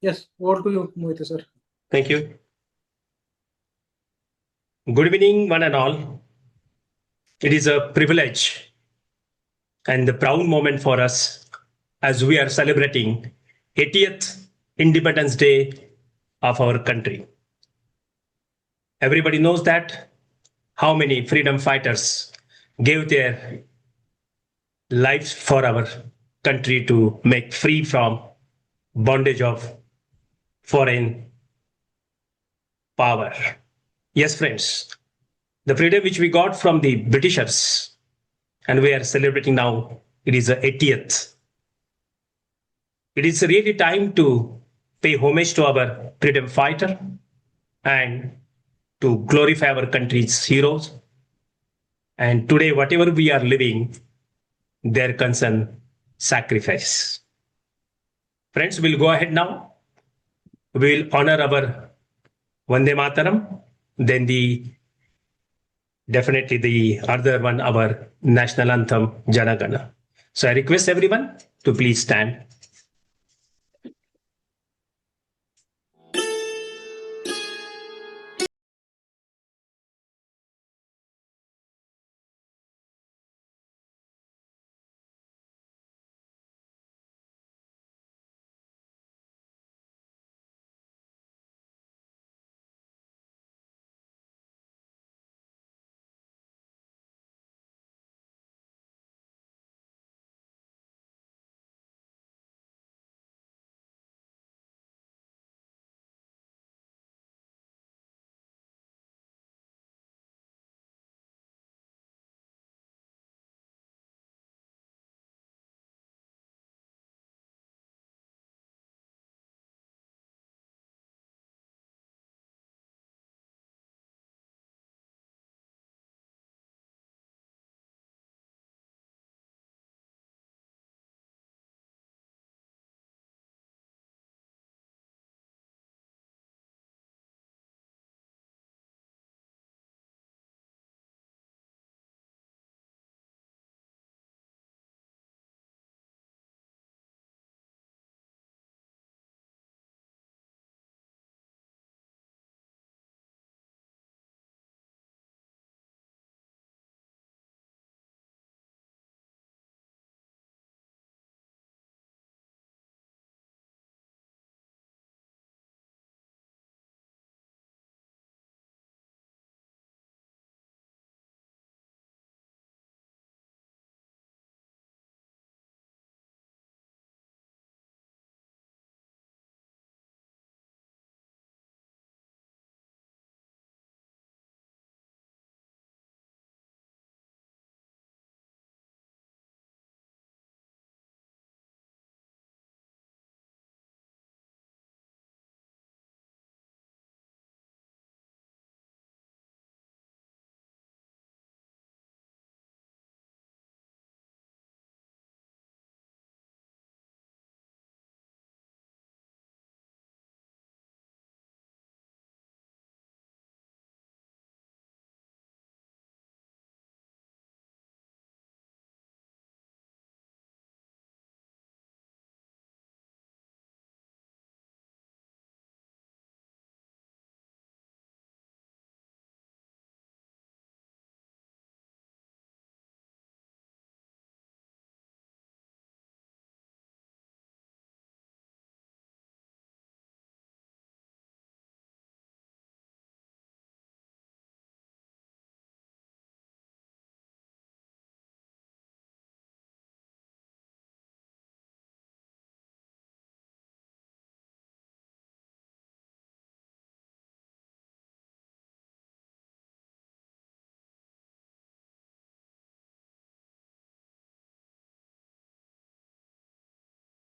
Yes, over to you, Mohit sir. Thank you. Good evening, one and all. It is a privilege and a proud moment for us as we are celebrating 80th Independence Day of our country. Everybody knows that how many freedom fighters gave their lives for our country to make free from bondage of foreign power. Yes, friends, the freedom which we got from the Britishers and we are celebrating now, it is the 80th. It is really time to pay homage to our freedom fighter and to glorify our country's heroes. And today, whatever we are living, their concern sacrifice. Friends, we'll go ahead now. We'll honor our Vande Mataram, then definitely the other one, our national anthem, Janagana. So I request everyone to please stand.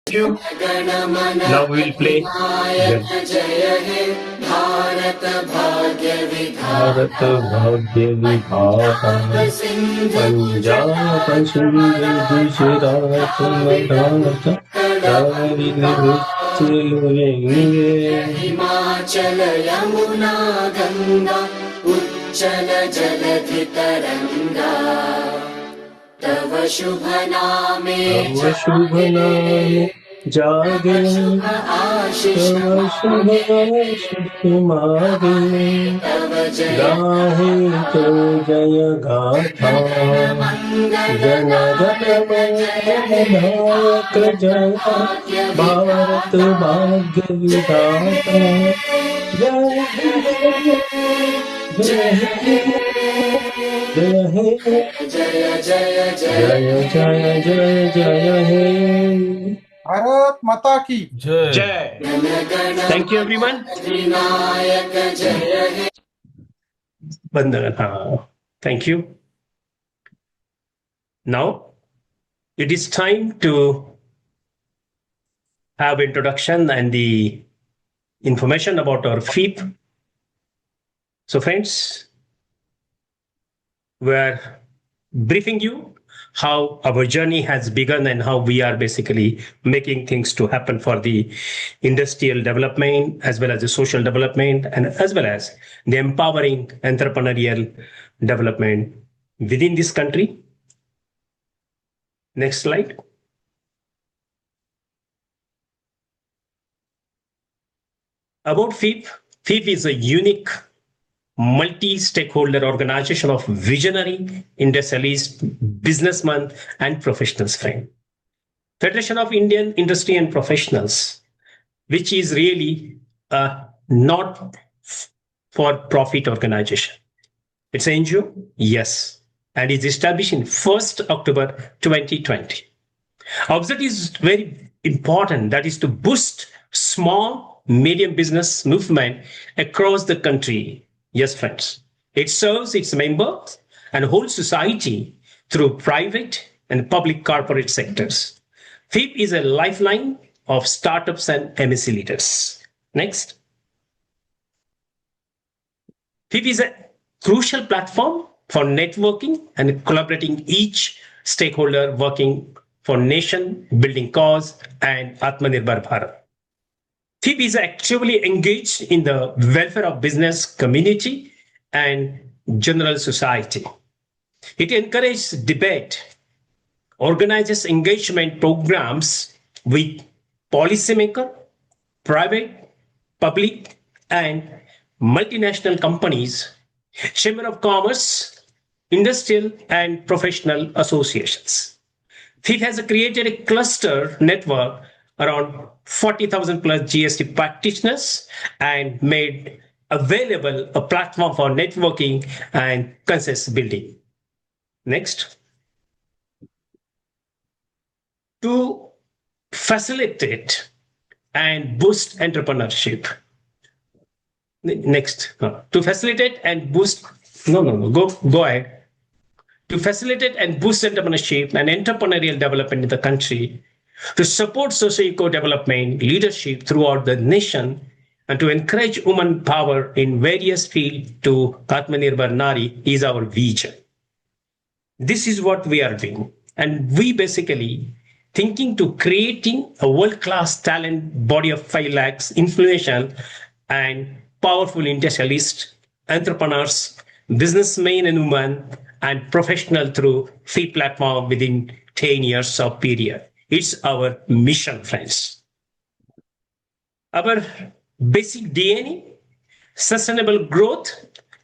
Now we will play Bharat भाग्य विधाता पंजाब सिंध गुजरात मराठा हिमाचल यमुना गंगा उच्चल जलधि तरंगा तव शुभ नामे जागे तव शुभ आशीष मागे गाहे तो जय गाथा जन गण मन नायक जय भारत भाग्य विधाता जय हे जय जय जय जय जय जय हे भारत माता की जय जय थैंक यू एवरीवन बंदन हाँ thank you now it is time to have introduction and the information about our FEEP. So friends, we're briefing you how our journey has begun and how we are basically making things to happen for the industrial development as well as the social development and as well as the empowering entrepreneurial development within this country. Next slide. About FEEP, FEEP is a unique multi-stakeholder organization of visionary industrialists, businessmen, and professionals. Federation of Indian Industry and Professionals, which is really a not-for-profit organization. It's an NGO, yes, and is established in 1st October 2020. Our objective is very important, that is to boost small, medium business movement across the country. Yes, friends. It serves its members and whole society through private and public corporate sectors. FEEP is a lifeline of startups and MSc leaders. Next. FEEP is a crucial platform for networking and collaborating each stakeholder working for nation building cause and Atmanirbhar Bharat. FEEP is actively engaged in the welfare of business community and general society. It encourages debate, organizes engagement programs with policymakers, private, public, and multinational companies, Chamber of Commerce, industrial and professional associations. FEEP has created a cluster network around 40,000 plus GST practitioners and made available a platform for networking and consensus building. Next. To facilitate and boost entrepreneurship. Next. To facilitate and boost, go ahead. To facilitate and boost entrepreneurship and entrepreneurial development in the country, to support socio-eco development, leadership throughout the nation, and to encourage women power in various fields to Atmanirbhar Nari is our vision. This is what we are doing. And we basically thinking to creating a world-class talent body of 5 lakhs influential and powerful industrialists, entrepreneurs, businessmen and women, and professional through FEEP platform within 10 years of period. It's our mission, friends. Our basic DNA, sustainable growth,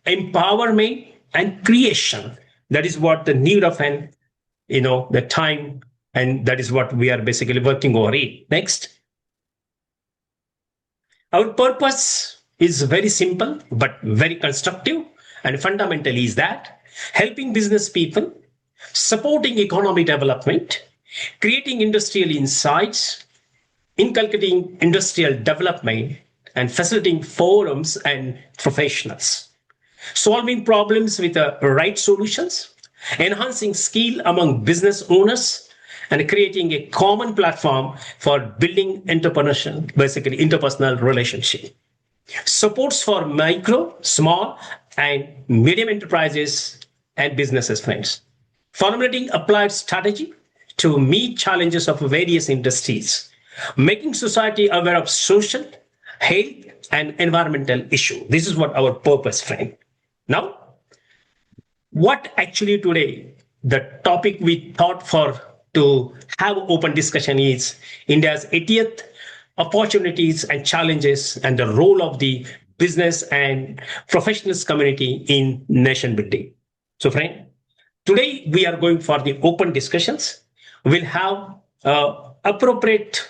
empowerment, and creation. That is what the need of the time, and that is what we are basically working over it. Next. Our purpose is very simple, but very constructive, and fundamentally is that helping business people, supporting economic development, creating industrial insights, inculcating industrial development, and facilitating forums and professionals, solving problems with the right solutions, enhancing skill among business owners, and creating a common platform for building entrepreneurship, basically interpersonal relationship. Supports for micro, small, and medium enterprises and businesses, friends. Formulating applied strategy to meet challenges of various industries, making society aware of social, health, and environmental issues. This is what our purpose, friend. Now, what actually today, the topic we thought for to have open discussion is India's 80th opportunities and challenges and the role of the business and professionals community in nation building. So, friend, today we are going for the open discussions. We'll have appropriate,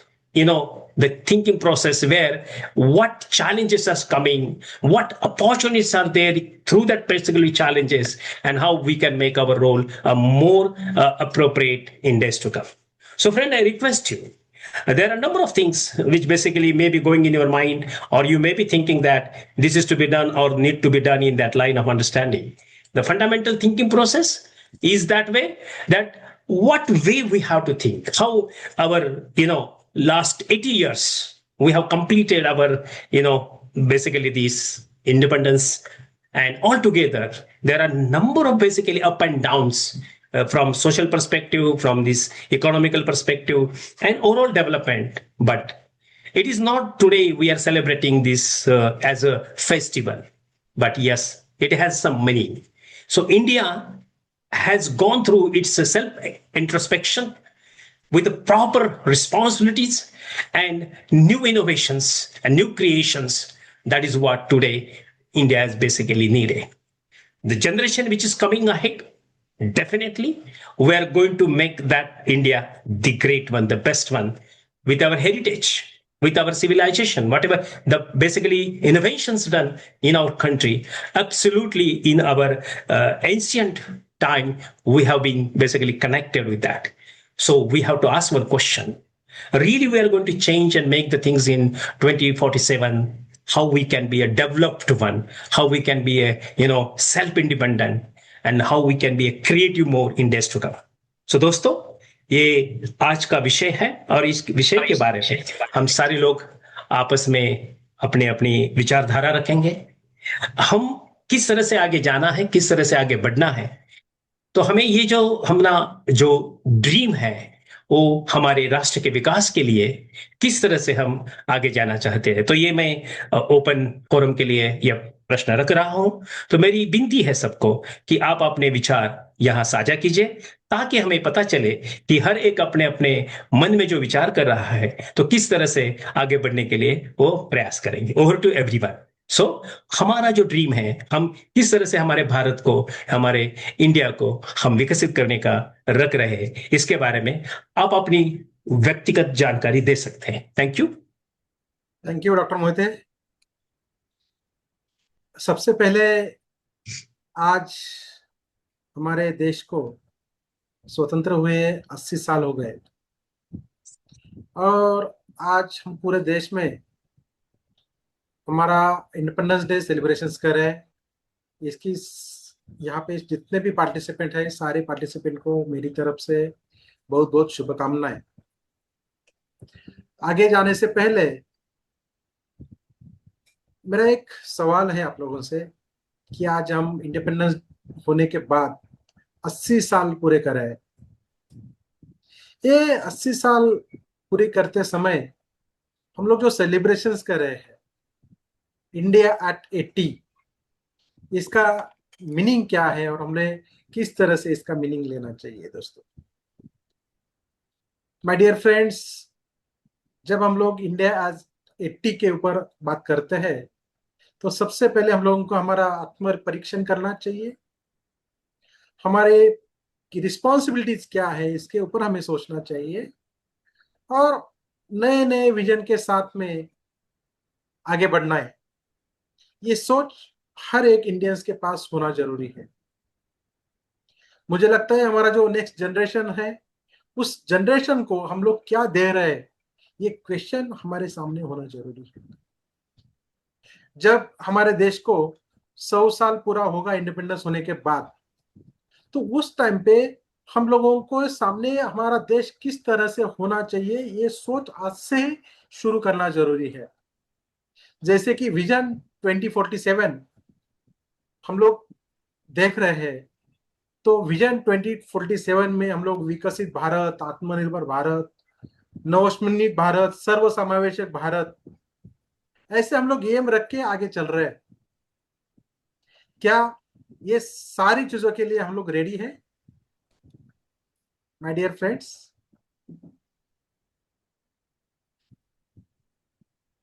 the thinking process where what challenges are coming, what opportunities are there through that particular challenges, and how we can make our role more appropriate in days to come. So, friend, I request you. There are a number of things which basically may be going in your mind, or you may be thinking that this is to be done or need to be done in that line of understanding. The fundamental thinking process is that way, that what way we have to think, how our, last 80 years, we have completed our, basically this independence. And altogether, there are a number of basically up and downs from social perspective, from this economical perspective, and overall development. But it is not today we are celebrating this as a festival. But yes, it has some meaning. So India has gone through its self-introspection with the proper responsibilities and new innovations and new creations. That is what today India is basically needed. The generation which is coming ahead, definitely, we are going to make that India the great one, the best one, with our heritage, with our civilization, whatever the basically innovations done in our country. Absolutely, in our ancient time, we have been basically connected with that. So we have to ask one question. Really, we are going to change and make the things in 2047, how we can be a developed one, how we can be a, self-independent, and how we can be a creative more in days to come. So दोस्तों, ये आज का विषय है और इस विषय के बारे में हम सारे लोग आपस में अपने अपनी विचारधारा रखेंगे. हम किस तरह से आगे जाना है, किस तरह से आगे बढ़ना है. तो हमें ये जो ड्रीम है, वो हमारे राष्ट्र के विकास के लिए किस तरह से हम आगे जाना चाहते हैं. तो ये मैं ओपन फोरम के लिए यह प्रश्न रख रहा हूं. तो मेरी विनती है सबको कि आप अपने विचार यहां साझा कीजिए, ताकि हमें पता चले कि हर एक अपने अपने मन में जो विचार कर रहा है, तो किस तरह से आगे बढ़ने के लिए वो प्रयास करेंगे. Over to everyone. सो हमारा जो ड्रीम है, हम किस तरह से हमारे भारत को, हमारे इंडिया को हम विकसित करने का रख रहे हैं, इसके बारे में आप अपनी व्यक्तिगत जानकारी दे सकते हैं. Thank you doctor Mohite. सबसे पहले आज हमारे देश को स्वतंत्र हुए 80 साल हो गए, और आज हम पूरे देश में हमारा इंडिपेंडेंस डे सेलिब्रेशंस कर रहे हैं. इसकी यहाँ पे जितने भी पार्टिसिपेंट हैं, सारे पार्टिसिपेंट को मेरी तरफ से बहुत बहुत शुभकामनाएं. आगे जाने से पहले मेरा एक सवाल है आप लोगों से कि आज हम इंडिपेंडेंस होने के बाद 80 साल पूरे कर रहे हैं. ये 80 साल पूरे करते समय हम लोग जो सेलिब्रेशंस कर रहे हैं, इंडिया एट 80, इसका मीनिंग क्या है और हमने किस तरह से इसका मीनिंग लेना चाहिए. दोस्तों, माय डियर फ्रेंड्स, जब हम लोग इंडिया एज 80 के ऊपर बात करते हैं, तो सबसे पहले हम लोगों को हमारा आत्म परीक्षण करना चाहिए. हमारे की रिस्पॉन्सिबिलिटीज क्या है, इसके ऊपर हमें सोचना चाहिए, और नए नए विजन के साथ में आगे बढ़ना है. ये सोच हर एक इंडियंस के पास होना जरूरी है. मुझे लगता है हमारा जो नेक्स्ट जनरेशन है, उस जनरेशन को हम लोग क्या दे रहे हैं, ये क्वेश्चन हमारे सामने होना जरूरी है. जब हमारे देश को 100 साल पूरा होगा इंडिपेंडेंस होने के बाद, तो उस टाइम पे हम लोगों को सामने हमारा देश किस तरह से होना चाहिए, ये सोच आज से शुरू करना जरूरी है. जैसे कि विजन 2047 हम लोग देख रहे हैं, तो विजन 2047 में हम लोग विकसित भारत, आत्मनिर्भर भारत, नवोन्मेष भारत, सर्वसमावेशक भारत, ऐसे हम लोग एम रख के आगे चल रहे हैं. क्या ये सारी चीजों के लिए हम लोग रेडी हैं? माय डियर फ्रेंड्स,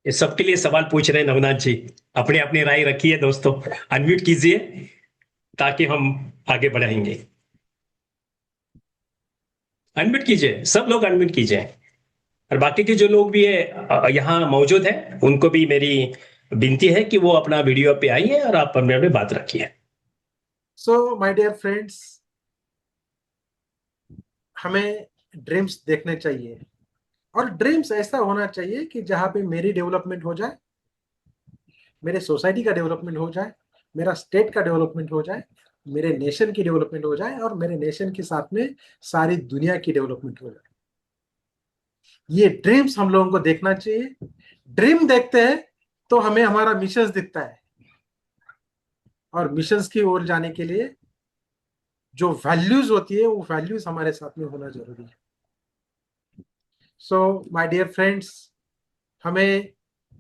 ये सबके लिए सवाल पूछ रहे हैं नवनाथ जी। अपने अपनी राय रखिए दोस्तों, अनम्यूट कीजिए ताकि हम आगे बढ़ाएंगे। अनम्यूट कीजिए, सब लोग अनम्यूट कीजिए। और बाकी के जो लोग भी है यहाँ मौजूद है, उनको भी मेरी विनती है कि वो अपना वीडियो पे आइए और आप अपने अपने बात रखिए। सो माय डियर फ्रेंड्स, हमें ड्रीम्स देखने चाहिए, और ड्रीम्स ऐसा होना चाहिए कि जहां पे मेरी डेवलपमेंट हो जाए, मेरे सोसाइटी का डेवलपमेंट हो जाए, मेरा स्टेट का डेवलपमेंट हो जाए, मेरे नेशन की डेवलपमेंट हो जाए, और मेरे नेशन के साथ में सारी दुनिया की डेवलपमेंट हो जाए। ये ड्रीम्स हम लोगों को देखना चाहिए। ड्रीम देखते हैं तो हमें हमारा मिशन दिखता है, और मिशंस की ओर जाने के लिए जो वैल्यूज होती है वो वैल्यूज हमारे साथ में होना जरूरी है। सो माय डियर फ्रेंड्स, हमें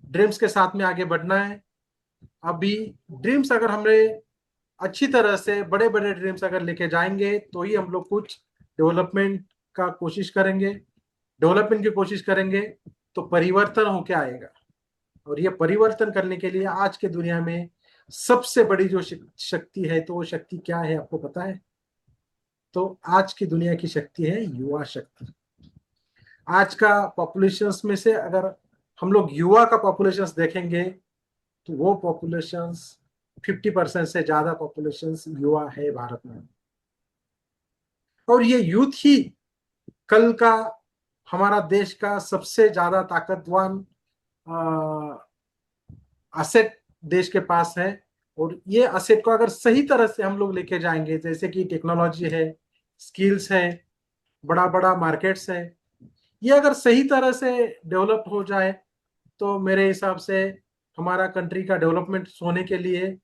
ड्रीम्स के साथ में आगे बढ़ना है। अभी ड्रीम्स अगर हमें अच्छी तरह से बड़े बड़े ड्रीम्स अगर लेके जाएंगे तो ही हम लोग कुछ डेवलपमेंट का कोशिश करेंगे। डेवलपमेंट की कोशिश करेंगे तो परिवर्तन होके आएगा, और ये परिवर्तन करने के लिए आज के दुनिया में सबसे बड़ी जो शक्ति है, तो वो शक्ति क्या है आपको पता है? तो आज की दुनिया की शक्ति है युवा शक्ति। आज का पॉपुलेशंस में से अगर हम लोग युवा का पॉपुलेशंस देखेंगे तो वो पॉपुलेशंस 50% से ज्यादा पॉपुलेशंस युवा है भारत में। और ये यूथ ही कल का हमारा देश का सबसे ज्यादा ताकतवान असेट देश के पास है। और ये असेट को अगर सही तरह से हम लोग लेके जाएंगे, जैसे कि टेक्नोलॉजी है, स्किल्स है, बड़ा बड़ा मार्केट्स है, ये अगर सही तरह से डेवलप हो जाए तो मेरे हिसाब से हमारा कंट्री का डेवलपमेंट होने के लिए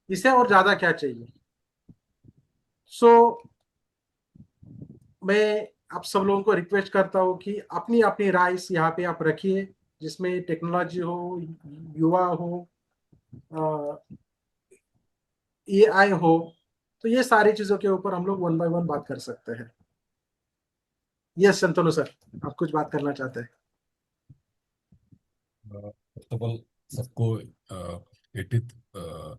इसे और ज्यादा क्या चाहिए। सो मैं आप सब लोगों को रिक्वेस्ट करता हूँ कि अपनी अपनी राय यहाँ पे आप रखिए, जिसमें टेक्नोलॉजी हो, युवा हो, एआई हो, तो ये सारी चीजों के ऊपर हम लोग वन बाय वन बात कर सकते हैं। यस शंतनु सर, आप कुछ बात करना चाहते हैं? फर्स्ट ऑफ ऑल सबको 80th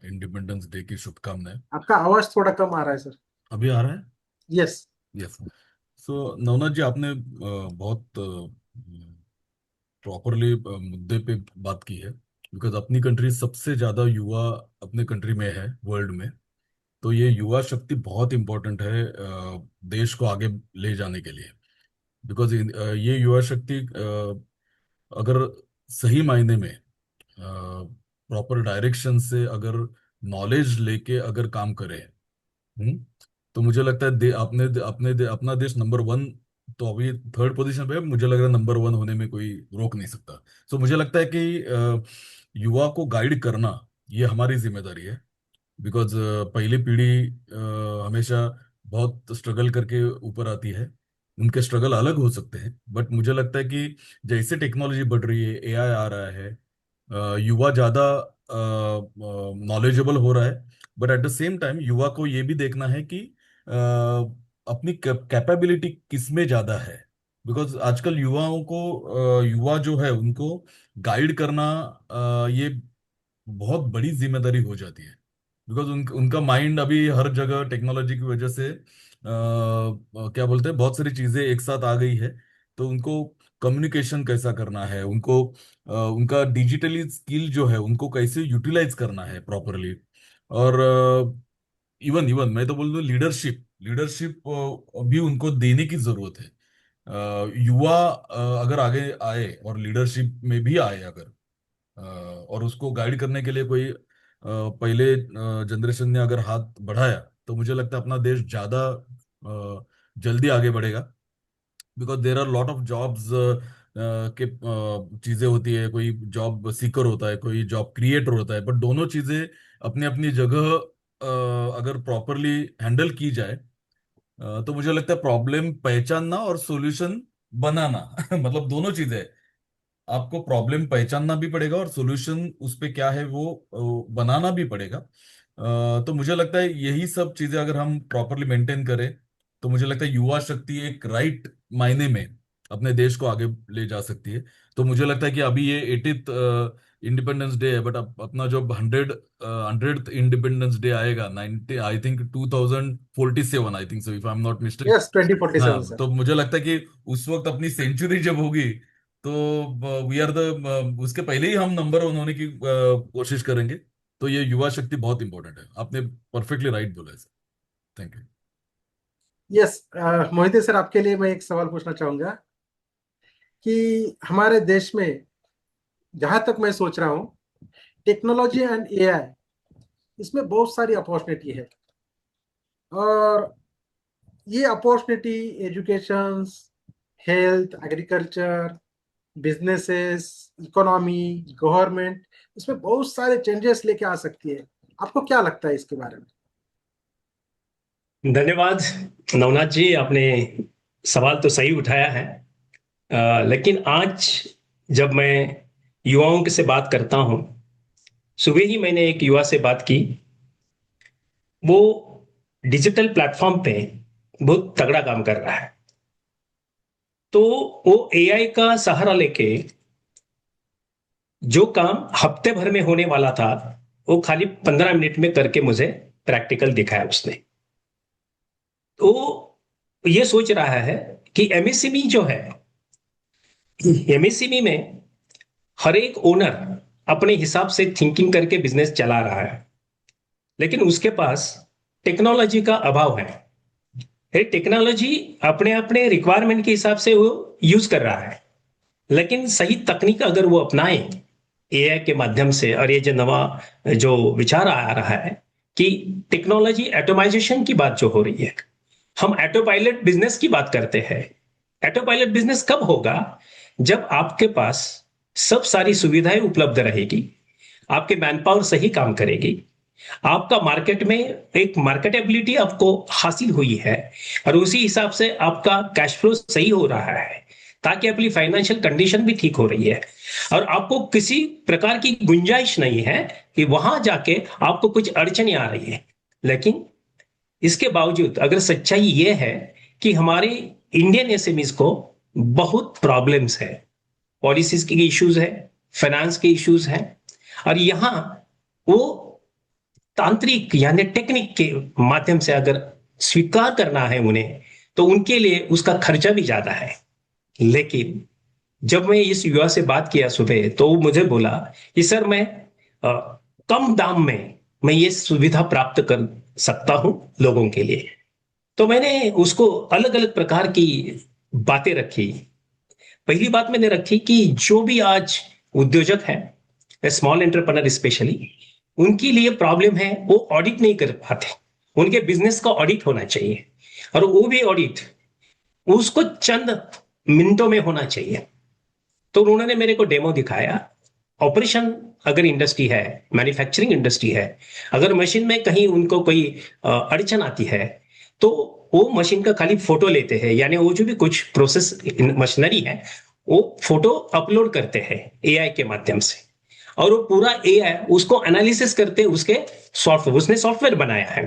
इंडिपेंडेंस डे की शुभकामनाएं। आपका आवाज थोड़ा कम आ रहा है सर। अभी आ रहा है? यस। यस। सो नवनाथ जी, आपने बहुत प्रॉपरली मुद्दे पे बात की है, बिकॉज अपनी कंट्री सबसे ज्यादा युवा अपने कंट्री में है वर्ल्ड में। तो ये युवा शक्ति बहुत इंपॉर्टेंट है देश को आगे ले जाने के लिए। बिकॉज ये युवा शक्ति अगर सही मायने में प्रॉपर डायरेक्शन से अगर नॉलेज लेके अगर काम करे, हम्म, तो मुझे लगता है अपना देश नंबर वन, तो अभी थर्ड पोजीशन पे है, मुझे लग रहा है नंबर वन होने में कोई रोक नहीं सकता। सो मुझे लगता है कि युवा को गाइड करना ये हमारी जिम्मेदारी है। बिकॉज पहली पीढ़ी हमेशा बहुत स्ट्रगल करके ऊपर आती है। उनके स्ट्रगल अलग हो सकते हैं, बट मुझे लगता है कि जैसे टेक्नोलॉजी बढ़ रही है, एआई आ रहा है, युवा ज्यादा नॉलेजेबल हो रहा है। But at the same time युवा को ये भी देखना है कि अपनी कैपेबिलिटी किस में ज्यादा है। बिकॉज आजकल युवाओं को युवा जो है उनको गाइड करना ये बहुत बड़ी जिम्मेदारी हो जाती है। बिकॉज उनका माइंड अभी हर जगह टेक्नोलॉजी की वजह से क्या बोलते हैं, बहुत सारी चीजें एक साथ आ गई है। तो उनको कम्युनिकेशन कैसा करना है, उनको उनका डिजिटली स्किल जो है उनको कैसे यूटिलाइज करना है प्रॉपरली। और इवन इवन मैं तो बोल दूं, लीडरशिप लीडरशिप भी उनको देने की जरूरत है। युवा अगर आगे आए और लीडरशिप में भी आए अगर, और उसको गाइड करने के लिए कोई पहले जनरेशन ने अगर हाथ बढ़ाया, तो मुझे लगता है अपना देश ज्यादा जल्दी आगे बढ़ेगा। Because there are lot of jobs के चीजें होती है, कोई जॉब सीकर होता है, कोई जॉब क्रिएटर होता है, बट दोनों चीजें अपनी अपनी जगह अगर प्रॉपरली हैंडल की जाए, तो मुझे लगता है प्रॉब्लम पहचानना और सॉल्यूशन बनाना मतलब दोनों चीजें हैं। आपको प्रॉब्लम पहचानना भी पड़ेगा और सॉल्यूशन उस पे क्या है वो बनाना भी पड़ेगा। तो मुझे लगता है यही सब चीजें अगर हम प्रॉपरली मेंटेन करें, तो मुझे लगता है युवा शक्ति एक राइट मायने में अपने देश को आगे ले जा सकती है। तो मुझे लगता है कि अभी ये 80th इंडिपेंडेंस डे है, बट अपना जो 100th इंडिपेंडेंस डे आएगा 90 I think 2047 I think so, if I am not mistake. Yes 2047 हाँ, सर। तो मुझे लगता है कि उस वक्त अपनी सेंचुरी जब होगी तो वी आर द उसके पहले ही हम नंबर वन होने की कोशिश करेंगे। तो ये युवा शक्ति बहुत इंपॉर्टेंट है, आपने परफेक्टली राइट बोला है sir. Thank you. Yes Mohite sir, आपके लिए मैं एक सवाल पूछना चाहूंगा कि हमारे देश में, जहां तक मैं सोच रहा हूँ, टेक्नोलॉजी एंड एआई, इसमें बहुत सारी अपॉर्चुनिटी है। और ये opportunity education, health, agriculture, businesses, economy, government, इसमें बहुत सारे चेंजेस लेके आ सकती है। आपको क्या लगता है इसके बारे में? धन्यवाद नवनाथ जी, आपने सवाल तो सही उठाया है। लेकिन आज जब मैं युवाओं से बात करता हूं, सुबह ही मैंने एक युवा से बात की। वो डिजिटल प्लेटफॉर्म पे बहुत तगड़ा काम कर रहा है। तो वो एआई का सहारा लेके जो काम हफ्ते भर में होने वाला था, वो खाली 15 मिनट में करके मुझे प्रैक्टिकल दिखाया उसने। तो ये सोच रहा है कि एमएसएमई जो है, एमएसएमई में हर एक ओनर अपने हिसाब से थिंकिंग करके बिजनेस चला रहा है, लेकिन उसके पास टेक्नोलॉजी का अभाव है। टेक्नोलॉजी अपने अपने रिक्वायरमेंट के हिसाब से वो यूज कर रहा है, लेकिन सही तकनीक अगर वो अपनाए एआई के माध्यम से, और ये जो नवा जो विचार आ रहा है कि टेक्नोलॉजी ऑटोमाइजेशन की बात जो हो रही है, हम ऑटो पायलट बिजनेस की बात करते हैं। ऑटो पायलट बिजनेस कब होगा? जब आपके पास सब सारी सुविधाएं उपलब्ध रहेगी, आपके मैन पावर सही काम करेगी, आपका मार्केट में एक मार्केटेबिलिटी आपको हासिल हुई है, और उसी हिसाब से आपका कैश फ्लो सही हो रहा है, ताकि अपनी फाइनेंशियल कंडीशन भी ठीक हो रही है, और आपको किसी प्रकार की गुंजाइश नहीं है कि वहां जाके आपको कुछ अड़चने आ रही है। लेकिन इसके बावजूद अगर सच्चाई ये है कि हमारे इंडियन एसएमईज को बहुत प्रॉब्लम्स है, पॉलिसीज के इश्यूज है, फाइनेंस के इश्यूज हैं, और यहां वो तांत्रिक यानी टेक्निक के माध्यम से अगर स्वीकार करना है उन्हें, तो उनके लिए उसका खर्चा भी ज्यादा है। लेकिन जब मैं इस युवा से बात किया सुबह, तो वो मुझे बोला कि सर मैं कम दाम में मैं ये सुविधा प्राप्त कर सकता हूं लोगों के लिए। तो मैंने उसको अलग अलग प्रकार की बातें रखी। पहली बात मैंने रखी कि जो भी आज उद्योजक है, स्मॉल एंटरप्रेन्योर स्पेशली, उनके लिए प्रॉब्लम है, वो ऑडिट नहीं कर पाते। उनके बिजनेस का ऑडिट होना चाहिए, और वो भी ऑडिट उसको चंद मिनटों में होना चाहिए। तो उन्होंने मेरे को डेमो दिखाया। ऑपरेशन अगर इंडस्ट्री है, मैन्युफैक्चरिंग इंडस्ट्री है, अगर मशीन में कहीं उनको कोई अड़चन आती है, तो वो मशीन का खाली फोटो लेते हैं, यानी वो जो भी कुछ प्रोसेस मशीनरी है, वो फोटो अपलोड करते हैं एआई के माध्यम से, और वो पूरा एआई उसको एनालिसिस करते उसके सॉफ्टवेयर, उसने सॉफ्टवेयर बनाया है,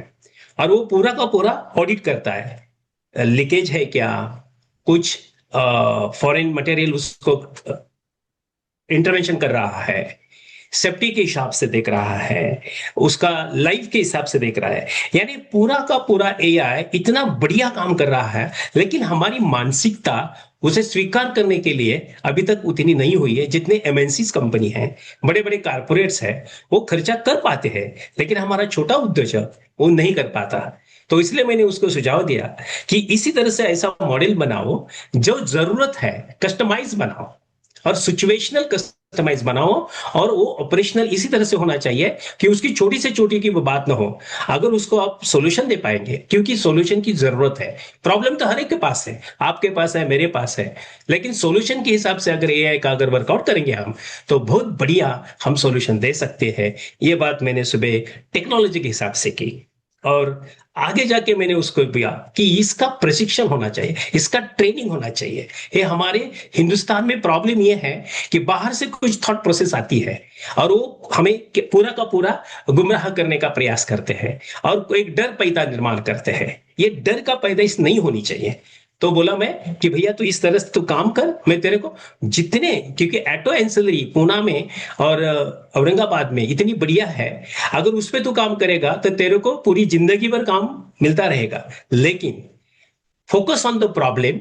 और वो पूरा का पूरा ऑडिट करता है। लीकेज है क्या, कुछ फॉरेन मटेरियल उसको इंटरवेंशन कर रहा है, सेफ्टी के हिसाब से देख रहा है, उसका लाइफ के हिसाब से देख रहा है। यानी पूरा का पूरा एआई इतना बढ़िया काम कर रहा है, लेकिन हमारी मानसिकता उसे स्वीकार करने के लिए अभी तक उतनी नहीं हुई है। जितने एमएनसीज कंपनी हैं, बड़े बड़े कारपोरेट्स हैं, वो खर्चा कर पाते हैं, लेकिन हमारा छोटा उद्योजक वो नहीं कर पाता। तो इसलिए मैंने उसको सुझाव दिया कि इसी तरह से ऐसा मॉडल बनाओ, जो जरूरत है कस्टमाइज बनाओ, और सिचुएशनल कस्टमाइज बनाओ, और वो ऑपरेशनल इसी तरह से होना चाहिए कि उसकी छोटी से छोटी की वो बात ना हो। अगर उसको आप सॉल्यूशन दे पाएंगे, क्योंकि सॉल्यूशन की जरूरत है। प्रॉब्लम तो हर एक के पास है, आपके पास है, मेरे पास है, लेकिन सॉल्यूशन के हिसाब से अगर एआई का अगर वर्कआउट करेंगे हम, तो बहुत बढ़िया हम सॉल्यूशन दे सकते हैं। ये बात मैंने सुबह टेक्नोलॉजी के हिसाब से की, और आगे जाके मैंने उसको दिया कि इसका प्रशिक्षण होना चाहिए, इसका ट्रेनिंग होना चाहिए। ये हमारे हिंदुस्तान में प्रॉब्लम ये है कि बाहर से कुछ थॉट प्रोसेस आती है, और वो हमें पूरा का पूरा गुमराह करने का प्रयास करते हैं, और एक डर पैदा निर्माण करते हैं। ये डर का पैदाइश नहीं होनी चाहिए। तो बोला मैं कि भैया तू इस तरह से तू काम कर, मैं तेरे को जितने, क्योंकि ऑटो एंसिलरी पूना में और औरंगाबाद में इतनी बढ़िया है, अगर उस पे तू काम करेगा तो तेरे को पूरी जिंदगी भर काम मिलता रहेगा। लेकिन focus on the problem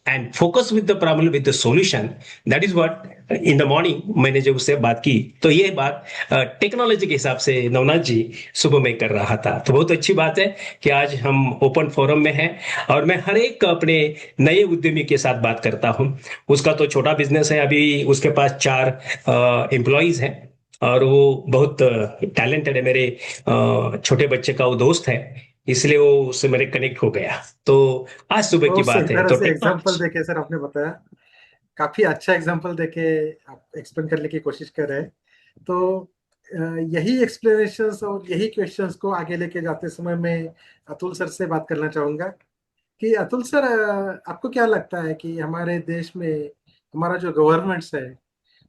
and focus with the problem with the solution, that is what in the morning मैंने जब उससे बात की, तो ये बात टेक्नोलॉजी के हिसाब से नवनाथ जी सुबह में कर रहा था। तो बहुत अच्छी बात है कि आज हम ओपन फोरम में हैं और मैं हर एक अपने नए उद्यमी के साथ बात करता हूं। उसका तो छोटा बिजनेस है, अभी उसके पास 4 एम्प्लॉयज हैं और वो बहुत टैलेंटेड है। मेरे छोटे बच्चे का वो दोस्त है, इसलिए वो उससे मेरे कनेक्ट हो गया। तो आज सुबह की बहुत सही बात है तरह तो से एग्जाम्पल टेक्नोलॉजी। देके सर आपने बताया, काफी अच्छा एग्जाम्पल देके आप एक्सप्लेन करने की कोशिश कर रहे हैं। तो यही एक्सप्लेनेशंस और यही क्वेश्चंस को आगे लेके जाते समय मैं अतुल सर से बात करना चाहूंगा कि अतुल सर, आपको क्या लगता है कि हमारे देश में हमारा जो गवर्नमेंट्स है,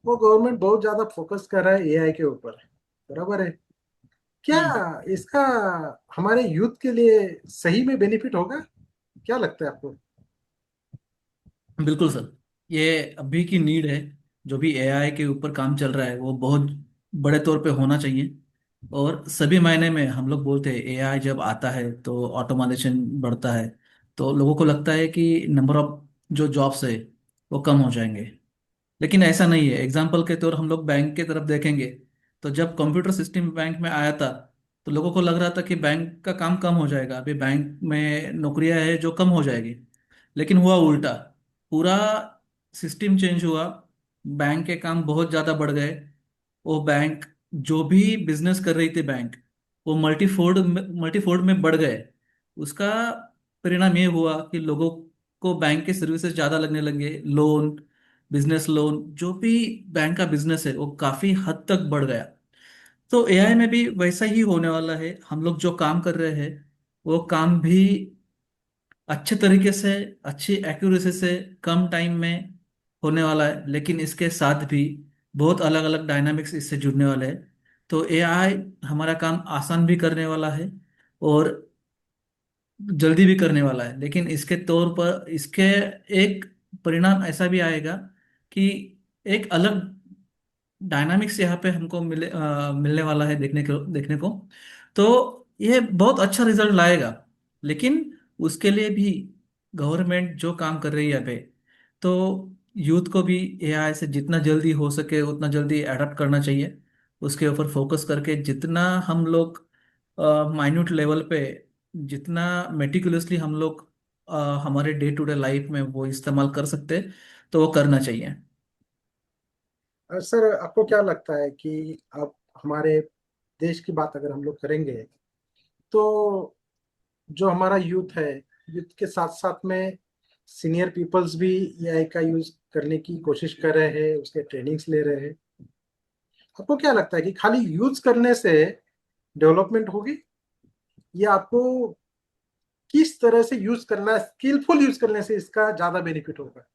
वो गवर्नमेंट बहुत ज्यादा फोकस कर रहा है एआई के ऊपर, बराबर है? क्या हम्म। इसका हमारे यूथ के लिए सही में बेनिफिट होगा? क्या लगता है आपको? बिल्कुल सर, ये अभी की नीड है। जो भी एआई के ऊपर काम चल रहा है वो बहुत बड़े तौर पे होना चाहिए। और सभी मायने में हम लोग बोलते हैं एआई जब आता है तो ऑटोमेशन बढ़ता है, तो लोगों को लगता है कि नंबर ऑफ जो जॉब्स है वो कम हो जाएंगे। लेकिन ऐसा नहीं है। एग्जाम्पल के तौर हम लोग बैंक के तरफ देखेंगे, तो जब कंप्यूटर सिस्टम बैंक में आया था तो लोगों को लग रहा था कि बैंक का काम कम हो जाएगा, अभी बैंक में नौकरियां है जो कम हो जाएगी। लेकिन हुआ उल्टा, पूरा सिस्टम चेंज हुआ, बैंक के काम बहुत ज़्यादा बढ़ गए। वो बैंक जो भी बिजनेस कर रही थी बैंक, वो मल्टीफोल्ड में बढ़ गए। उसका परिणाम ये हुआ कि लोगों को बैंक के सर्विसेज ज़्यादा लगने लगे। लोन, बिजनेस लोन, जो भी बैंक का बिजनेस है वो काफ़ी हद तक बढ़ गया। तो एआई में भी वैसा ही होने वाला है। हम लोग जो काम कर रहे हैं वो काम भी अच्छे तरीके से, अच्छी एक्यूरेसी से, कम टाइम में होने वाला है। लेकिन इसके साथ भी बहुत अलग अलग डायनामिक्स इससे जुड़ने वाले हैं। तो एआई हमारा काम आसान भी करने वाला है और जल्दी भी करने वाला है। लेकिन इसके तौर पर इसके एक परिणाम ऐसा भी आएगा कि एक अलग डायनामिक्स यहाँ पे हमको मिलने वाला है देखने को। तो ये बहुत अच्छा रिजल्ट लाएगा। लेकिन उसके लिए भी गवर्नमेंट जो काम कर रही है अभी, तो यूथ को भी एआई से जितना जल्दी हो सके उतना जल्दी अडॉप्ट करना चाहिए। उसके ऊपर फोकस करके जितना हम लोग माइन्यूट लेवल पे, जितना मेटिकुलसली हम लोग हमारे डे टू डे लाइफ में वो इस्तेमाल कर सकते, तो वो करना चाहिए। सर, आपको क्या लगता है कि अब हमारे देश की बात अगर हम लोग करेंगे, तो जो हमारा यूथ है, यूथ के साथ साथ में सीनियर पीपल्स भी एआई का यूज करने की कोशिश कर रहे हैं, उसके ट्रेनिंग्स ले रहे हैं। आपको क्या लगता है कि खाली यूज करने से डेवलपमेंट होगी, या आपको किस तरह से यूज करना है, स्किलफुल यूज करने से इसका ज्यादा बेनिफिट होगा?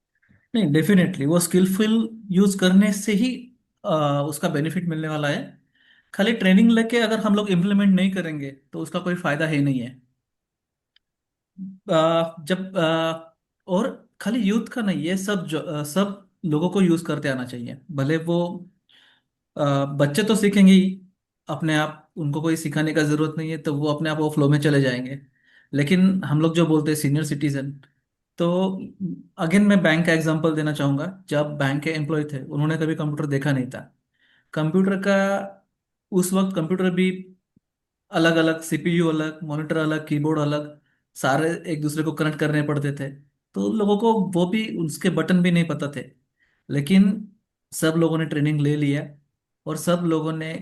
नहीं, डेफिनेटली वो स्किलफुल यूज करने से ही उसका बेनिफिट मिलने वाला है। खाली ट्रेनिंग लेके अगर हम लोग इम्प्लीमेंट नहीं करेंगे तो उसका कोई फायदा ही नहीं है। जब और खाली यूथ का नहीं, ये सब लोगों को यूज करते आना चाहिए। भले वो बच्चे तो सीखेंगे ही अपने आप, उनको कोई सिखाने का जरूरत नहीं है, तो वो अपने आप वो फ्लो में चले जाएंगे। लेकिन हम लोग जो बोलते हैं सीनियर सिटीजन, तो अगेन मैं बैंक का एग्जांपल देना चाहूंगा। जब बैंक के एम्प्लॉय थे उन्होंने कभी कंप्यूटर देखा नहीं था। कंप्यूटर का उस वक्त कंप्यूटर भी अलग अलग, सीपीयू अलग, मॉनिटर अलग, कीबोर्ड अलग, सारे एक दूसरे को कनेक्ट करने पड़ते थे। तो लोगों को वो भी, उसके बटन भी नहीं पता थे। लेकिन सब लोगों ने ट्रेनिंग ले लिया और सब लोगों ने,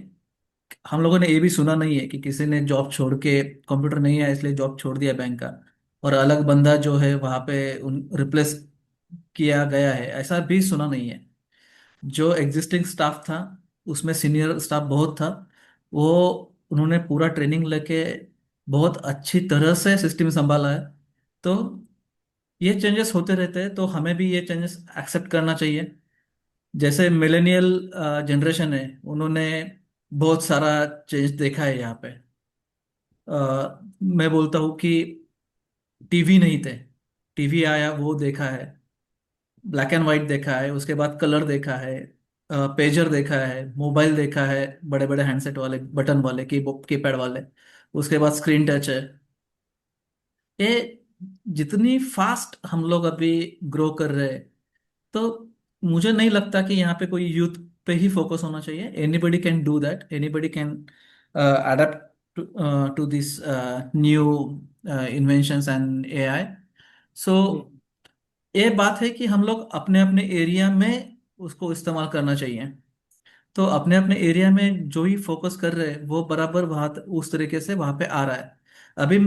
हम लोगों ने ये भी सुना नहीं है कि किसी ने जॉब छोड़ के, कंप्यूटर नहीं है इसलिए जॉब छोड़ दिया बैंक का और अलग बंदा जो है वहां पे उन रिप्लेस किया गया है, ऐसा भी सुना नहीं है। जो एग्जिस्टिंग स्टाफ था उसमें सीनियर स्टाफ बहुत था, वो उन्होंने पूरा ट्रेनिंग लेके बहुत अच्छी तरह से सिस्टम संभाला है। तो ये चेंजेस होते रहते हैं, तो हमें भी ये चेंजेस एक्सेप्ट करना चाहिए। जैसे मिलेनियल जनरेशन है, उन्होंने बहुत सारा चेंज देखा है यहाँ पे। मैं बोलता हूँ कि टीवी नहीं थे, टीवी आया वो देखा है, ब्लैक एंड वाइट देखा है, उसके बाद कलर देखा है, पेजर देखा है, मोबाइल देखा है, बड़े बड़े हैंडसेट वाले, बटन वाले, कीपैड वाले, उसके बाद स्क्रीन टच है। ये जितनी फास्ट हम लोग अभी ग्रो कर रहे हैं, तो मुझे नहीं लगता कि यहाँ पे कोई यूथ पे ही फोकस होना चाहिए। Anybody can do that, anybody can adapt to this new inventions and AI. So ये बात है कि हम लोग अपने अपने एरिया में उसको इस्तेमाल करना चाहिए। तो अपने अपने एरिया में जो ही फोकस कर रहे हैं वो बराबर वहाँ उस तरीके से वहाँ पे आ रहा है। अभी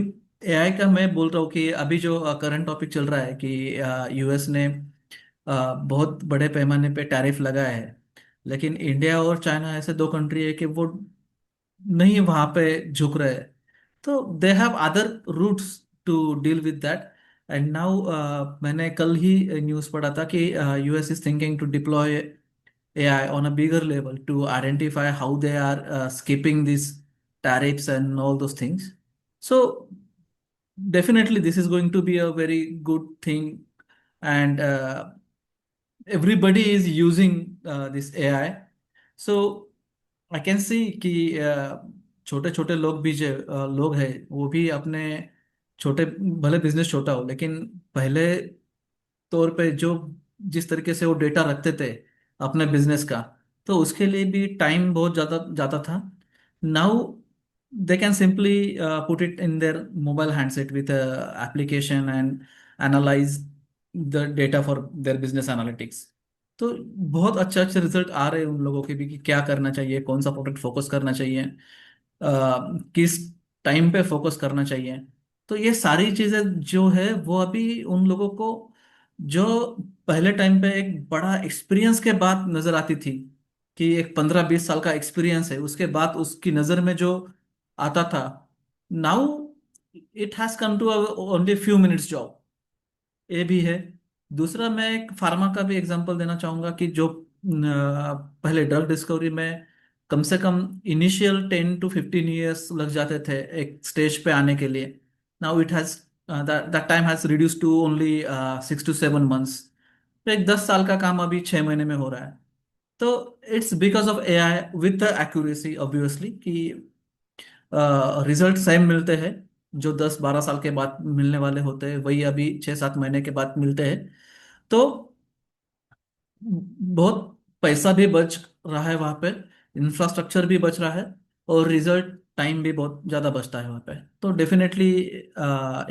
एआई का मैं बोल रहा हूँ कि अभी जो करंट टॉपिक चल रहा है कि यूएस ने बहुत बड़े पैमाने पे टैरिफ लगाया है, लेकिन इंडिया और चाइना ऐसे दो कंट्री है कि वो नहीं वहाँ पे झुक रहे हैं। तो they have other routes to deal with that. And now मैंने कल ही न्यूज़ पढ़ा था कि US is thinking to deploy AI on a bigger level to identify how they are skipping these tariffs and all those things. So definitely this is going to be a very good thing, and everybody is using this AI. So I can see कि छोटे छोटे लोग भी जो लोग हैं वो भी अपने छोटे, भले बिजनेस छोटा हो, लेकिन पहले तौर पे जो जिस तरीके से वो डेटा रखते थे अपने बिजनेस का, तो उसके लिए भी टाइम बहुत ज़्यादा जाता था। Now they can simply put it in their mobile handset with application and analyse the data for their business analytics. तो बहुत अच्छे अच्छे रिजल्ट आ रहे हैं उन लोगों के भी कि क्या करना चाहिए, कौन सा प्रोडक्ट फोकस करना चाहिए, किस टाइम पे फोकस करना चाहिए। तो ये सारी चीजें जो है वो अभी उन लोगों को जो पहले टाइम पे एक बड़ा एक्सपीरियंस के बाद नजर आती थी, कि एक 15-20 साल का एक्सपीरियंस है उसके बाद उसकी नजर में जो आता था, now it has come to only few minutes job. ये भी है। दूसरा मैं एक फार्मा का भी एग्जांपल देना चाहूंगा कि जो पहले ड्रग डिस्कवरी में कम से कम इनिशियल 10 to 15 years लग जाते थे एक स्टेज पे आने के लिए, now it has that time has reduce to only 6 to 7 months। तो एक 10 साल का काम अभी 6 महीने में हो रहा है। तो it's because of AI with the accuracy obviously कि रिजल्ट सेम मिलते हैं। जो 10-12 साल के बाद मिलने वाले होते हैं वही अभी 6-7 महीने के बाद मिलते हैं। तो बहुत पैसा भी बच रहा है वहाँ पे, इंफ्रास्ट्रक्चर भी बच रहा है, और रिजल्ट टाइम भी बहुत ज़्यादा बचता है वहाँ पे। तो डेफिनेटली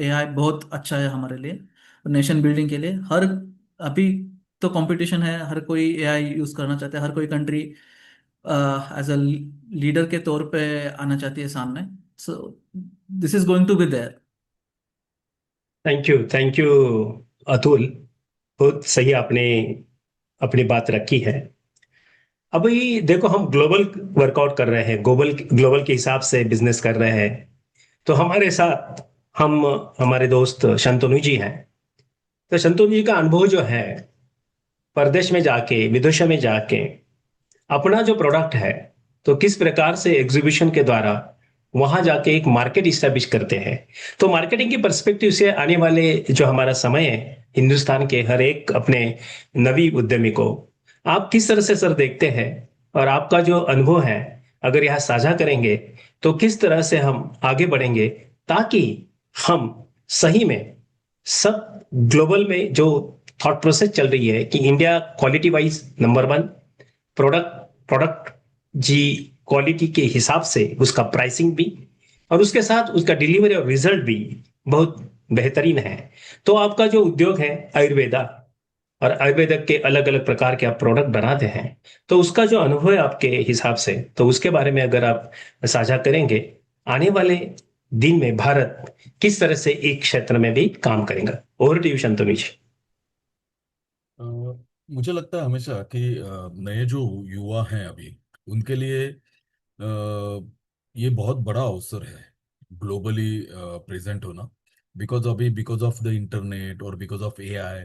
एआई बहुत अच्छा है हमारे लिए, नेशन बिल्डिंग के लिए। हर अभी तो कंपटीशन है, हर कोई एआई यूज़ करना चाहता है, हर कोई कंट्री एज अ लीडर के तौर पे आना चाहती है सामने। So this is going to be there. Thank you Atul. बहुत सही आपने अपनी बात रखी है। अभी देखो, हम ग्लोबल वर्कआउट कर रहे हैं, ग्लोबल ग्लोबल के हिसाब से बिजनेस कर रहे हैं। तो हमारे साथ हम हमारे दोस्त शंतनु जी हैं। तो शंतनु जी का अनुभव जो है, परदेश में जाके, विदेशों में जाके अपना जो प्रोडक्ट है, तो किस प्रकार से एग्जीबिशन के द्वारा वहां जाके एक मार्केट इस्टेब्लिश करते हैं। तो मार्केटिंग की पर्सपेक्टिव से आने वाले जो हमारा समय है, हिंदुस्तान के हर एक अपने नवी उद्यमी को आप किस तरह से सर देखते हैं, और आपका जो अनुभव है अगर यह साझा करेंगे तो किस तरह से हम आगे बढ़ेंगे, ताकि हम सही में सब ग्लोबल में जो थॉट प्रोसेस चल रही है कि India quality wise number one, product product जी क्वालिटी के हिसाब से उसका प्राइसिंग भी, और उसके साथ उसका डिलीवरी और रिजल्ट भी बहुत बेहतरीन है। तो आपका जो उद्योग है आयुर्वेदा, और आयुर्वेदिक के अलग अलग प्रकार के आप प्रोडक्ट बनाते हैं, तो उसका जो अनुभव है आपके हिसाब से, तो उसके बारे में अगर आप साझा करेंगे, आने वाले दिन में भारत किस तरह से एक क्षेत्र में भी काम करेगा। ओवर टू यू शंतनु जी। अ, मुझे लगता है हमेशा कि नए जो युवा हैं अभी उनके लिए ये बहुत बड़ा अवसर है ग्लोबली प्रेजेंट होना। बिकॉज ऑफ द इंटरनेट और बिकॉज ऑफ एआई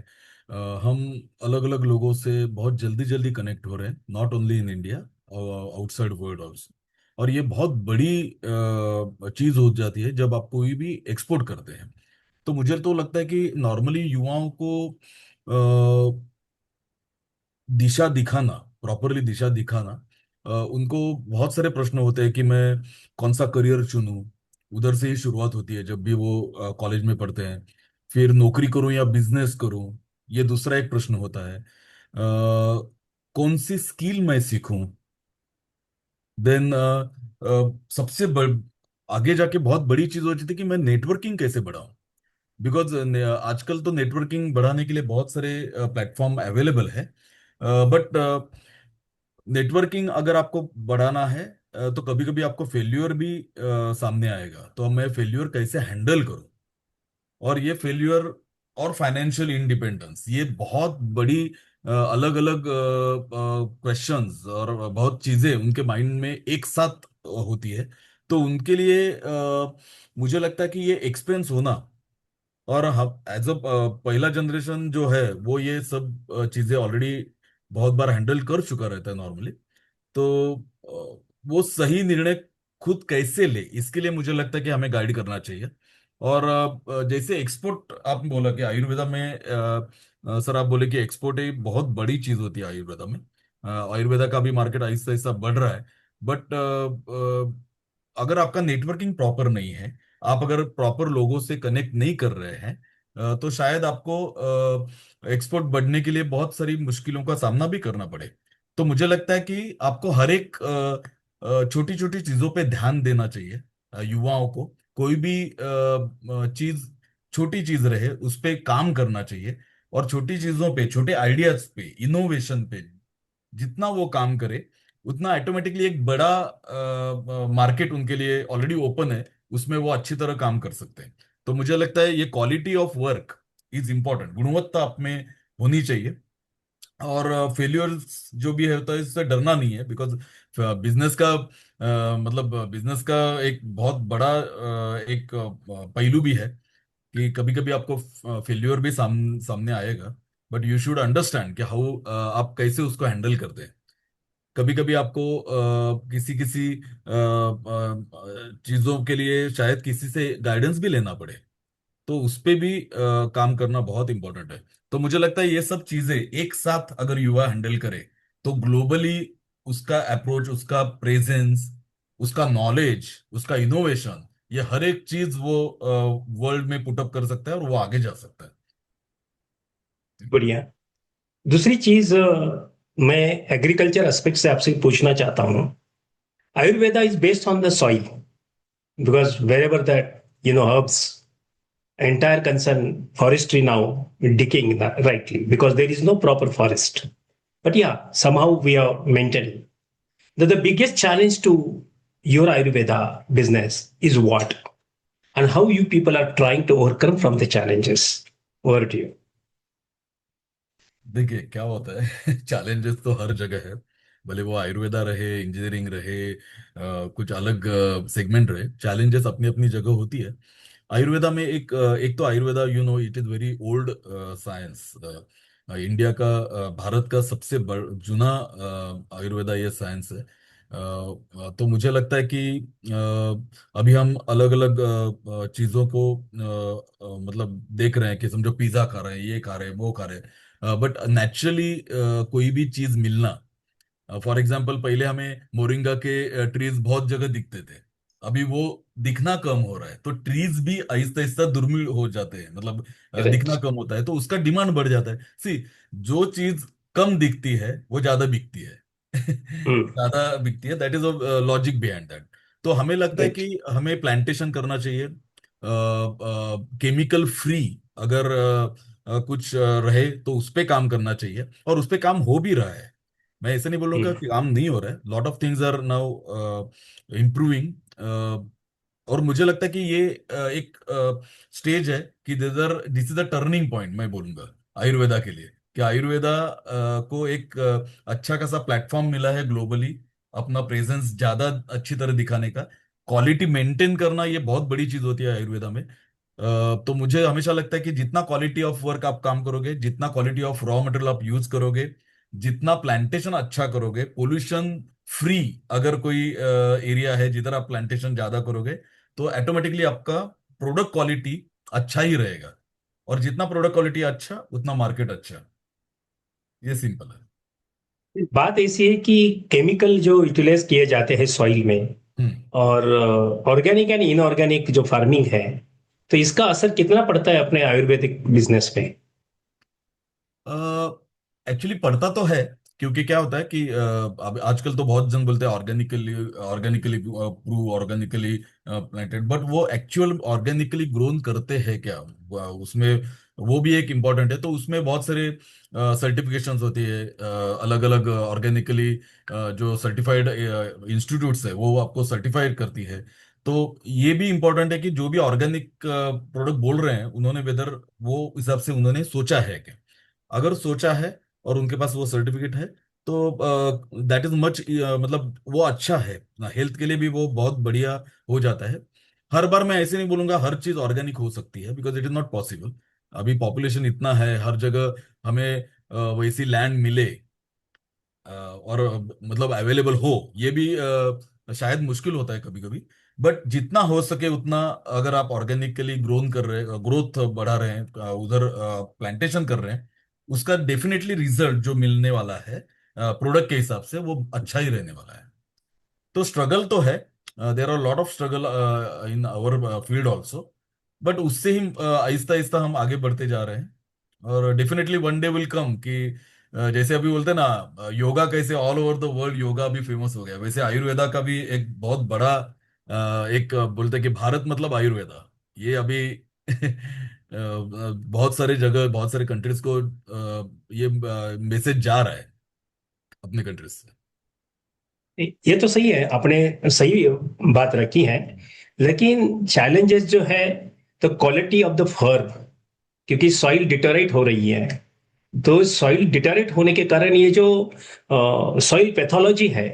हम अलग अलग लोगों से बहुत जल्दी जल्दी कनेक्ट हो रहे हैं, not only in India, outside world also. और ये बहुत बड़ी चीज हो जाती है जब आप कोई भी एक्सपोर्ट करते हैं। तो मुझे तो लगता है कि नॉर्मली युवाओं को दिशा दिखाना, प्रॉपरली दिशा दिखाना, उनको बहुत सारे प्रश्न होते हैं कि मैं कौन सा करियर चुनूं। उधर से ही शुरुआत होती है जब भी वो कॉलेज में पढ़ते हैं। फिर नौकरी करूं या बिजनेस करूं, ये दूसरा एक प्रश्न होता है। कौन सी स्किल मैं सीखूं। देन सबसे आगे जाके बहुत बड़ी चीज होती थी कि मैं नेटवर्किंग कैसे बढ़ाऊं। बिकॉज आजकल तो नेटवर्किंग बढ़ाने के लिए बहुत सारे प्लेटफॉर्म अवेलेबल है, बट नेटवर्किंग अगर आपको बढ़ाना है तो कभी कभी आपको फेल्यूर भी सामने आएगा। तो मैं फेल्यूर कैसे हैंडल करूं, और ये फेल्यूर और फाइनेंशियल इंडिपेंडेंस, ये बहुत बड़ी अलग अलग क्वेश्चंस और बहुत चीजें उनके माइंड में एक साथ होती है। तो उनके लिए मुझे लगता है कि ये एक्सपीरियंस होना, और हम एज अ पहला जनरेशन जो है वो ये सब चीजें ऑलरेडी बहुत बार हैंडल कर चुका रहता है नॉर्मली। तो वो सही निर्णय खुद कैसे ले, इसके लिए मुझे लगता है कि हमें गाइड करना चाहिए। और जैसे एक्सपोर्ट आप बोला कि आयुर्वेदा में सर आप बोले कि एक्सपोर्ट एक बहुत बड़ी चीज होती है आयुर्वेदा में। आयुर्वेदा का भी मार्केट आहिस्ता आहिस्ता बढ़ रहा है। बट अगर आपका नेटवर्किंग प्रॉपर नहीं है, आप अगर प्रॉपर लोगों से कनेक्ट नहीं कर रहे हैं, तो शायद आपको एक्सपोर्ट बढ़ने के लिए बहुत सारी मुश्किलों का सामना भी करना पड़े। तो मुझे लगता है कि आपको हर एक छोटी छोटी चीजों पे ध्यान देना चाहिए। युवाओं को कोई भी चीज, छोटी चीज रहे उस पे काम करना चाहिए। और छोटी चीजों पे, छोटे आइडियाज पे, इनोवेशन पे जितना वो काम करे, उतना ऑटोमेटिकली एक बड़ा मार्केट उनके लिए ऑलरेडी ओपन है, उसमें वो अच्छी तरह काम कर सकते हैं। तो मुझे लगता है ये quality of work is important, गुणवत्ता आप में होनी चाहिए। और फेल्योर जो भी है होता है इससे डरना नहीं है। बिकॉज बिजनेस का मतलब बिजनेस का एक बहुत बड़ा एक पहलू भी है कि कभी कभी आपको फेल्योर भी सामने आएगा। बट यू शुड अंडरस्टैंड कि हाउ आप कैसे उसको हैंडल करते हैं। कभी कभी आपको किसी किसी चीजों के लिए शायद किसी से गाइडेंस भी लेना पड़े। तो उस पे भी काम करना बहुत इंपॉर्टेंट है। तो मुझे लगता है ये सब चीजें एक साथ अगर युवा हैंडल करे, तो ग्लोबली उसका अप्रोच, उसका प्रेजेंस, उसका नॉलेज, उसका इनोवेशन, ये हर एक चीज वो वर्ल्ड में पुटअप कर सकता है और वो आगे जा सकता है। बढ़िया। दूसरी चीज मैं एग्रीकल्चर एस्पेक्ट से आपसे पूछना चाहता हूँ। Ayurveda is based on the soil because wherever that herbs entire concern forestry now decaying rightly because there is no proper forest. But yeah, somehow we are maintaining. The biggest challenge to your Ayurveda business is what? And how you people are trying to overcome from the challenges? Over to you. देखिए क्या होता है challenges तो हर जगह है, भले वो आयुर्वेदा रहे, इंजीनियरिंग रहे, कुछ अलग सेगमेंट रहे, चैलेंजेस अपनी अपनी जगह होती है। आयुर्वेदा में एक तो Ayurveda, it is very old science. India का, भारत का सबसे जुना आयुर्वेदा ये साइंस है। तो मुझे लगता है कि अभी हम अलग अलग चीजों को मतलब देख रहे हैं कि समझो पिज्जा खा रहे हैं, ये खा रहे हैं, वो खा रहे हैं, बट नेचुरली कोई भी चीज मिलना। फॉर एग्जाम्पल पहले हमें मोरिंगा के ट्रीज बहुत जगह दिखते थे, अभी वो दिखना कम हो रहा है, तो ट्रीज भी आहिस्ता आहिस्ता दुर्मिल हो जाते हैं, मतलब दिखना Right. कम होता है तो उसका डिमांड बढ़ जाता है। सी, जो चीज कम दिखती है वो ज्यादा बिकती है Hmm. ज्यादा बिकती है, that is logic behind that. तो हमें लगता है Right. कि हमें प्लांटेशन करना चाहिए, केमिकल फ्री अगर कुछ रहे तो उस पे काम करना चाहिए, और उस पे काम हो भी रहा है। मैं ऐसे नहीं बोलूंगा Hmm. कि काम नहीं हो रहा है, lot of things are now improving. और मुझे लगता है कि ये एक स्टेज है कि this is the turning point मैं बोलूंगा आयुर्वेदा के लिए। कि आयुर्वेदा को एक अच्छा खासा प्लेटफॉर्म मिला है ग्लोबली, अपना प्रेजेंस ज्यादा अच्छी तरह दिखाने का। क्वालिटी मेंटेन करना ये बहुत बड़ी चीज होती है आयुर्वेदा में। तो मुझे हमेशा लगता है कि जितना क्वालिटी ऑफ वर्क आप काम करोगे, जितना क्वालिटी ऑफ रॉ मटेरियल आप यूज करोगे, जितना प्लांटेशन अच्छा करोगे, पोल्यूशन फ्री अगर कोई एरिया है जिधर आप प्लांटेशन ज्यादा करोगे, तो ऑटोमेटिकली आपका प्रोडक्ट क्वालिटी अच्छा ही रहेगा, और जितना प्रोडक्ट क्वालिटी अच्छा उतना मार्केट अच्छा। ये सिंपल है। बात ऐसी है कि केमिकल जो यूटिलाइज किए जाते हैं सॉइल में, हम्म। और ऑर्गेनिक एंड इनऑर्गेनिक जो फार्मिंग है, तो इसका असर कितना पड़ता है अपने आयुर्वेदिक बिजनेस पे? एक्चुअली पढ़ता तो है, क्योंकि क्या होता है कि अब आजकल तो बहुत जन बोलते हैं organically, organically prove, organically planted, but वो एक्चुअल ऑर्गेनिकली ग्रोन करते हैं क्या, उसमें वो भी एक इम्पॉर्टेंट है। तो उसमें बहुत सारे सर्टिफिकेशंस होती है, अलग अलग ऑर्गेनिकली जो सर्टिफाइड इंस्टीट्यूट्स है वो आपको सर्टिफाइड करती है। तो ये भी इम्पोर्टेंट है कि जो भी ऑर्गेनिक प्रोडक्ट बोल रहे हैं उन्होंने वेदर वो हिसाब से उन्होंने सोचा है क्या। अगर सोचा है और उनके पास वो सर्टिफिकेट है, तो दैट इज मच, मतलब वो अच्छा है, हेल्थ के लिए भी वो बहुत बढ़िया हो जाता है। हर बार मैं ऐसे नहीं बोलूंगा हर चीज ऑर्गेनिक हो सकती है, because it is not possible. अभी पॉपुलेशन इतना है, हर जगह हमें वैसी लैंड मिले और मतलब अवेलेबल हो, ये भी शायद मुश्किल होता है कभी कभी। बट जितना हो सके उतना, अगर आप ऑर्गेनिकली ग्रोन कर रहे हैं, ग्रोथ बढ़ा रहे हैं, उधर प्लांटेशन कर रहे हैं, उसका डेफिनेटली रिजल्ट जो मिलने वाला है प्रोडक्ट के हिसाब से वो अच्छा ही रहने वाला है। तो स्ट्रगल तो है, there are lot of struggle in our field also, but उससे ही आहिस्ता आहिस्ता हम आगे बढ़ते जा रहे हैं। और definitely one day will come कि जैसे अभी बोलते हैं ना, योगा कैसे all over the world yoga भी फेमस हो गया, वैसे आयुर्वेदा का भी एक बहुत बड़ा एक बोलते हैं कि भारत मतलब आयुर्वेदा, ये अभी बहुत सारे जगह, बहुत सारे कंट्रीज को ये मैसेज जा रहा है अपने कंट्रीज से। ये तो सही है, आपने सही बात रखी है। लेकिन चैलेंजेस जो है, तो क्वालिटी ऑफ द फर्म, क्योंकि सॉइल डिटोरेट हो रही है, तो सॉइल डिटोरेट होने के कारण ये जो सॉइल पैथोलॉजी है,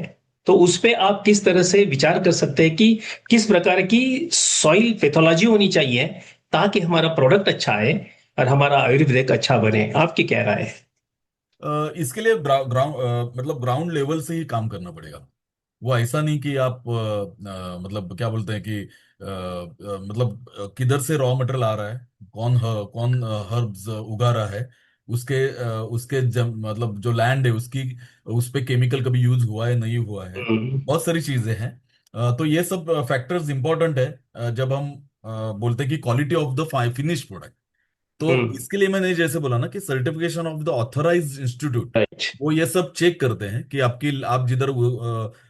तो उस पे आप किस तरह से विचार कर सकते हैं कि किस प्रकार की सॉइल पैथोलॉजी होनी चाहिए ताकि हमारा प्रोडक्ट अच्छा आए और हमारा आयुर्वेदिक अच्छा बने? आपकी क्या राय है? इसके लिए ग्राउंड मतलब ग्राउंड लेवल से ही काम करना पड़ेगा। वो ऐसा नहीं कि आप मतलब क्या बोलते हैं कि मतलब किधर से रॉ मटेरियल आ रहा है, कौन हर्ब्स उगा रहा है, उसके मतलब जो लैंड है उसकी, उस पे केमिकल कभी यूज हुआ है नहीं हुआ है, हम्म। बहुत सारी चीजें हैं। तो ये सब फैक्टर्स इंपॉर्टेंट है जब हम बोलते हैं कि quality of the finish product. तो हम्म। इसके लिए मैंने जैसे बोला ना कि certification of the authorised institute, right. वो ये सब चेक करते हैं कि आप जिधर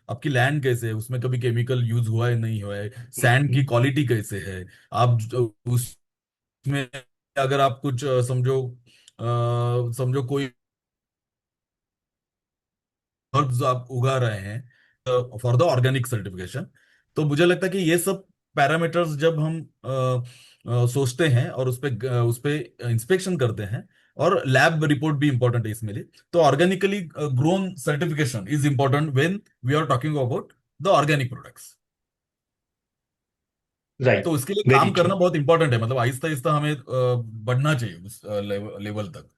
आपकी लैंड कैसे है, उसमें कभी केमिकल यूज हुआ है नहीं हुआ है, सैंड की क्वालिटी कैसे है, आप उसमें अगर आप कुछ समझो कोई हर्ब्स आप उगा रहे हैं फॉर द ऑर्गेनिक सर्टिफिकेशन, तो मुझे लगता है कि ये सब पैरामीटर्स जब हम सोचते हैं और उस पे इंस्पेक्शन करते हैं, और लैब रिपोर्ट भी इंपॉर्टेंट है इसमें लिए, तो organically grown certification is important when we are talking about the organic products. तो राइट। उसके लिए वेरी काम ट्रू। करना बहुत इंपॉर्टेंट है, मतलब आहिस्ता आहिस्ता हमें बढ़ना चाहिए उस लेवल तक।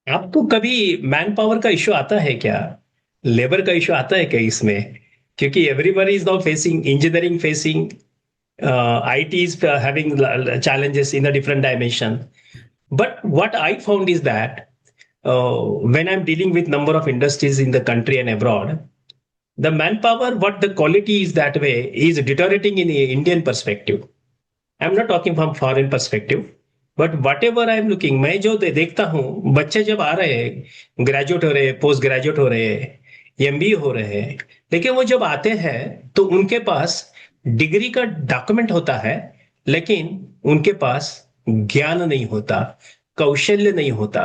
आपको कभी मैन पावर का इश्यू आता है क्या? लेबर का इश्यू आता है क्या इसमें? क्योंकि everybody is now facing, engineering facing, IT is having challenges in a different dimension. But what I found is that when I'm dealing with number of industries in the country and abroad, the manpower, what the quality is that way, is deteriorating in the Indian perspective. I'm not talking from foreign perspective, but what ever I am looking, मैं जो देखता हूँ, बच्चे जब आ रहे हैं, graduate हो रहे हैं, पोस्ट ग्रेजुएट हो रहे हैं, MBA हो रहे हैं, लेकिन वो जब आते हैं तो उनके पास डिग्री का डॉक्यूमेंट होता है, लेकिन उनके पास ज्ञान नहीं होता, कौशल्य नहीं होता।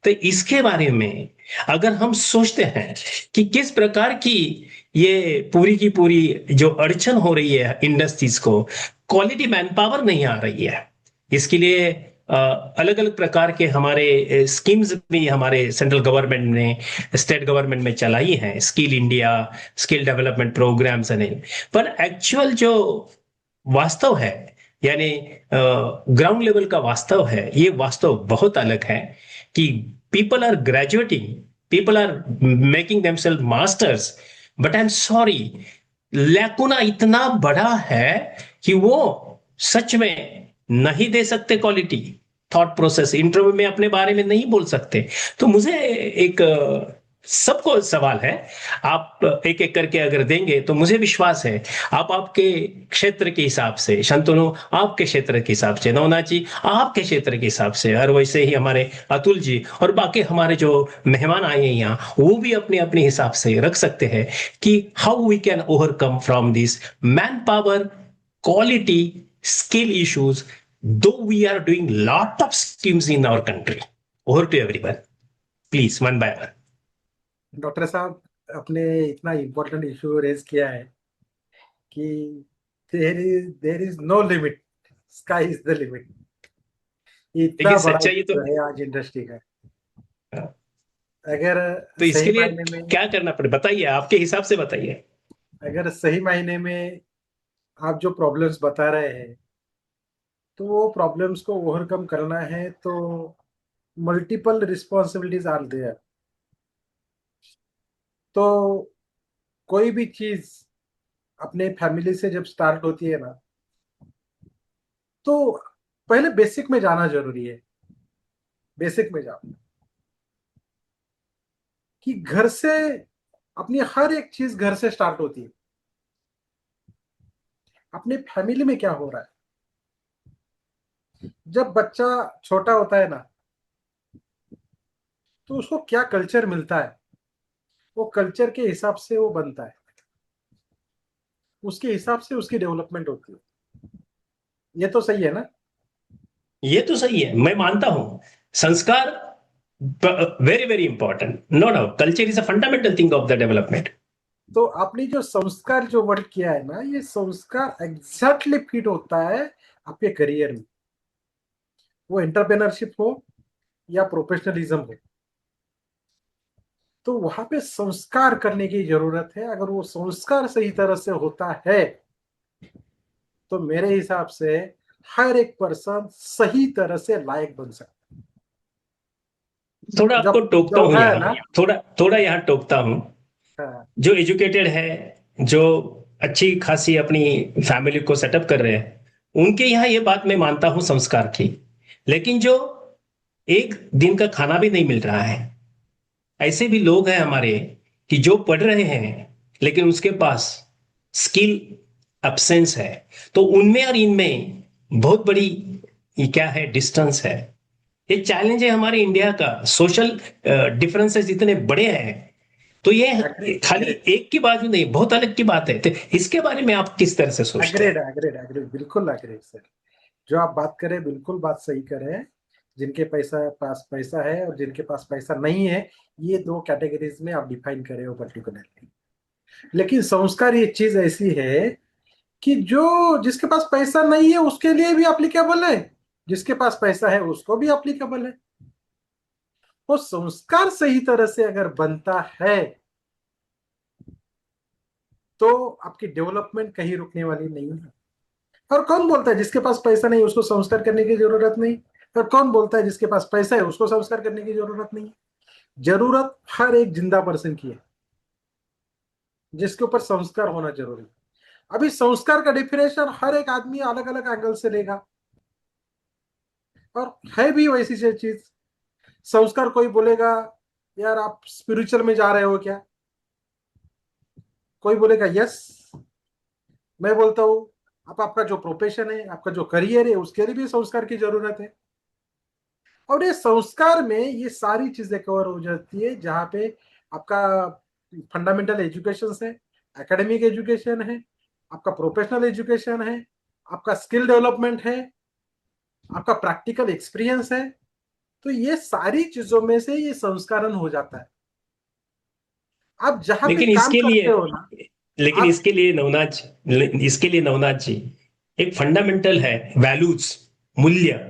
तो इसके बारे में अगर हम सोचते हैं कि किस प्रकार की ये पूरी की पूरी जो अड़चन हो रही है इंडस्ट्रीज को, क्वालिटी मैन पावर नहीं आ रही है, इसके लिए अलग अलग प्रकार के हमारे स्कीम्स भी हमारे सेंट्रल गवर्नमेंट ने, स्टेट गवर्नमेंट में चलाई हैं, skill India, skill development programs नहीं। पर एक्चुअल जो वास्तव है, यानी ग्राउंड लेवल का वास्तव है, ये वास्तव बहुत अलग है कि people are graduating, people are making themselves masters, but I am sorry, lacuna इतना बड़ा है कि वो सच में नहीं दे सकते क्वालिटी थॉट प्रोसेस, इंटरव्यू में अपने बारे में नहीं बोल सकते। तो मुझे एक सबको सवाल है, आप एक एक करके अगर देंगे तो मुझे विश्वास है आप आपके क्षेत्र के हिसाब से, शंतनु आपके क्षेत्र के हिसाब से, नवनाथ जी आपके क्षेत्र के हिसाब से, और वैसे ही हमारे अतुल जी और बाकी हमारे जो मेहमान आए हैं यहाँ, वो भी अपने अपने हिसाब से रख सकते हैं कि how we can overcome from this manpower quality skill issues, though we are doing lot of schemes in our country. Over to everyone, please, one by one. Doctor साहब, अपने इतना इम्पोर्टेंट इशू रेज किया है कि there is no limit, sky is the limit. इतना लेकिन बड़ा सच्चाई तो issue है आज इंडस्ट्री का। हाँ, अगर तो इसके सही लिए मायने में क्या करना पड़े, बताइए, आपके हिसाब से बताइए। अगर सही मायने में आप जो प्रॉब्लम्स बता रहे हैं, तो वो प्रॉब्लम्स को ओवरकम करना है तो मल्टीपल रिस्पॉन्सिबिलिटीज आर देयर। तो कोई भी चीज अपने फैमिली से जब स्टार्ट होती है ना, तो पहले बेसिक में जाना जरूरी है। बेसिक में जाओ कि घर से, अपनी हर एक चीज घर से स्टार्ट होती है। अपने फैमिली में क्या हो रहा है, जब बच्चा छोटा होता है ना, तो उसको क्या कल्चर मिलता है, वो कल्चर के हिसाब से वो बनता है, उसके हिसाब से उसकी डेवलपमेंट होती है। ये तो सही है ना? ये तो सही है, मैं मानता हूं संस्कार very very important, no doubt, culture is a fundamental thing of the development. तो आपने जो संस्कार जो वर्ड किया है ना, ये संस्कार एग्जैक्टली फिट होता है आपके करियर में, वो एंटरप्रेन्योरशिप हो या प्रोफेशनलिज्म हो। तो वहां पे संस्कार करने की जरूरत है। अगर वो संस्कार सही तरह से होता है तो मेरे हिसाब से हर एक पर्सन सही तरह से लायक बन सकता थोड़ा है। आपको जब टोकता जब हूं है यहाँ, ना, थोड़ा थोड़ा यहाँ टोकता हूं। हाँ, जो एजुकेटेड है, जो अच्छी खासी अपनी फैमिली को सेटअप कर रहे हैं, उनके यहाँ ये बात मैं मानता हूं संस्कार की। लेकिन जो एक दिन का खाना भी नहीं मिल रहा है, ऐसे भी लोग हैं हमारे कि जो पढ़ रहे हैं लेकिन उसके पास स्किल एब्सेंस है, तो उनमें और इनमें बहुत बड़ी ये क्या है, डिस्टेंस है। ये चैलेंज है हमारे इंडिया का, सोशल डिफरेंसेस इतने बड़े हैं। तो ये एग्रीड खाली एग्रीड एक की बात भी नहीं, बहुत अलग की बात है। तो इसके बारे में आप किस तरह से सोचते एग्रीड हैं? एग्रीड एग्रीड बिल्कुल एग्रीड सर। जो आप बात करें बिल्कुल बात सही करें। जिनके पास पैसा है और जिनके पास पैसा नहीं है, ये दो कैटेगरीज में आप डिफाइन करें हो पर्टिकुलरली। लेकिन संस्कार ये चीज ऐसी है कि जो जिसके पास पैसा नहीं है उसके लिए भी एप्लीकेबल है, जिसके पास पैसा है उसको भी एप्लीकेबल है। वो संस्कार सही तरह से अगर बनता है तो आपकी डेवलपमेंट कहीं रुकने वाली नहीं है। और कौन बोलता है जिसके पास पैसा नहीं उसको संस्कार करने की जरूरत नहीं? और कौन बोलता है जिसके पास पैसा है उसको संस्कार करने की जरूरत नहीं? जरूरत हर एक जिंदा पर्सन की है, जिसके ऊपर संस्कार होना जरूरी है। अभी संस्कार का डिफिनेशन हर एक आदमी अलग अलग एंगल से लेगा, और है भी वैसी चीज। संस्कार कोई बोलेगा यार आप स्पिरिचुअल में जा रहे हो क्या, कोई बोलेगा यस। मैं बोलता हूं आप आपका जो प्रोफेशन है, आपका जो करियर है, उसके लिए भी संस्कार की जरूरत है। और ये संस्कार में ये सारी चीजें कवर हो जाती है, जहां पे आपका फंडामेंटल एजुकेशन है, एकेडमिक एजुकेशन है, आपका प्रोफेशनल एजुकेशन है, आपका स्किल डेवलपमेंट है, आपका प्रैक्टिकल एक्सपीरियंस है। तो ये सारी चीजों में से ये संस्करण हो जाता है। आप जहां पे लेकिन काम इसके करते लिए हो ना, लेकिन आप इसके लिए नवनाथ जी, एक फंडामेंटल है वैल्यूज, मूल्य।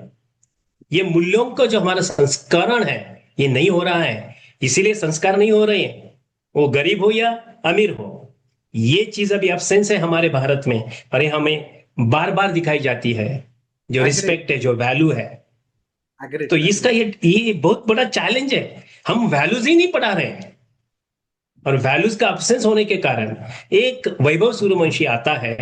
ये मूल्यों का जो हमारा संस्करण है, ये नहीं हो रहा है। इसीलिए संस्कार नहीं हो रहे हैं, वो गरीब हो या अमीर हो, ये चीज अभी एब्सेंस है हमारे भारत में। और ये हमें बार बार दिखाई जाती है, जो एग्रीड रिस्पेक्ट है, जो वैल्यू है। एग्रीड तो इसका ये बहुत बड़ा चैलेंज है, हम वैल्यूज ही नहीं पढ़ा रहे हैं। और वैल्यूज का एब्सेंस होने के कारण एक वैभव सूर्यवंशी आता है,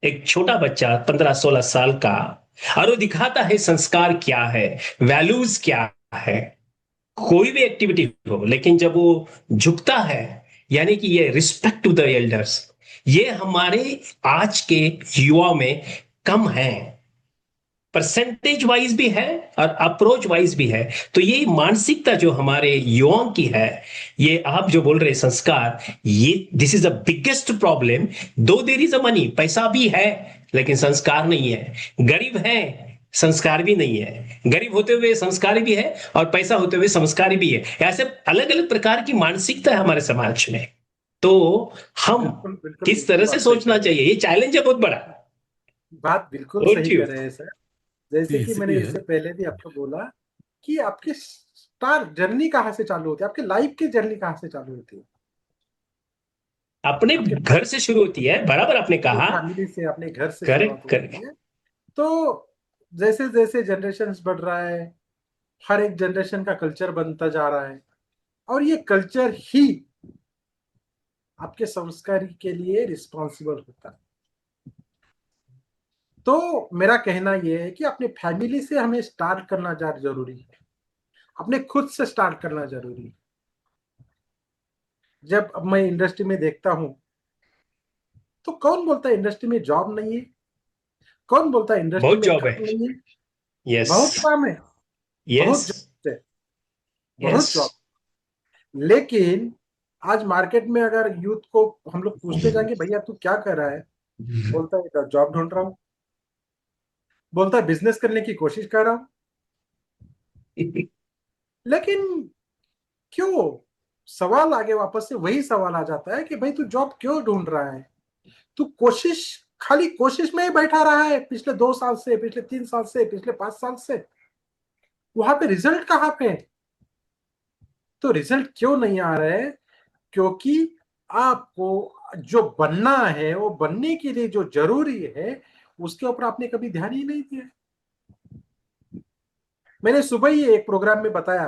एक छोटा बच्चा 15-16 साल का, और वो दिखाता है संस्कार क्या है, वैल्यूज क्या है। कोई भी एक्टिविटी हो, लेकिन जब वो झुकता है, यानी कि ये रिस्पेक्ट टू द एल्डर्स, ये हमारे आज के युवा में कम है। परसेंटेज वाइज भी है और अप्रोच वाइज भी है। तो ये मानसिकता जो हमारे युवाओं की है, ये आप जो बोल रहे संस्कार, ये this is the biggest problem. दो देयर इज अ मनी, पैसा भी है लेकिन संस्कार नहीं है। गरीब है, संस्कार भी नहीं है। गरीब होते हुए संस्कारी भी है और पैसा होते हुए संस्कारी भी है। ऐसे अलग अलग प्रकार की मानसिकता है हमारे समाज में। तो हम बिल्कुल बिल्कुल किस तरह से बात सही सोचना कर रहे चाहिए, ये चैलेंज है बहुत बड़ा। हैं। बात बिल्कुल Over सही to you. कर रहे हैं सर। जैसे कि मैंने इसीलिए इससे पहले भी आपको बोला कि आपकी स्टार जर्नी कहाँ से चालू होती है, आपकी लाइफ की जर्नी कहाँ से चालू होती है। अपने आपके घर से शुरू होती है, बराबर आपने कहा। फैमिली से, अपने घर से शुरुआत करेक्ट होती करेक्ट। है। तो जैसे जैसे जनरेशन बढ़ रहा है, हर एक जनरेशन का कल्चर बनता जा रहा है, और ये कल्चर ही आपके संस्कार के लिए रिस्पॉन्सिबल होता है। तो मेरा कहना यह है कि अपने फैमिली से हमें स्टार्ट करना जरूरी है, अपने खुद से स्टार्ट करना जरूरी है। जब अब मैं इंडस्ट्री में देखता हूं, तो कौन बोलता है इंडस्ट्री में जॉब नहीं है, कौन बोलता है इंडस्ट्री बहुत में जॉब है। काम नहीं है। यस बहुत काम है, यस बहुत जॉब है, यस। बहुत जॉब। लेकिन आज मार्केट में अगर यूथ को हम लोग पूछते जाएंगे, भैया तू क्या कर रहा है, बोलता है जॉब ढूंढ रहा हूं, बोलता है बिजनेस करने की कोशिश कर रहा हूं। लेकिन क्यों, सवाल आगे वापस से वही सवाल आ जाता है कि भाई तू जॉब क्यों ढूंढ रहा है। तू कोशिश, खाली कोशिश में ही बैठा रहा है पिछले 2 साल से, पिछले 3 साल से, पिछले 5 साल से। वहां पे रिजल्ट कहाँ पे। तो रिजल्ट क्यों नहीं आ रहे, क्योंकि आपको जो बनना है, वो बनने के लिए जो जरूरी है, उसके ऊपर आपने कभी ध्यान ही नहीं दिया। मैंने सुबह ही एक प्रोग्राम में बताया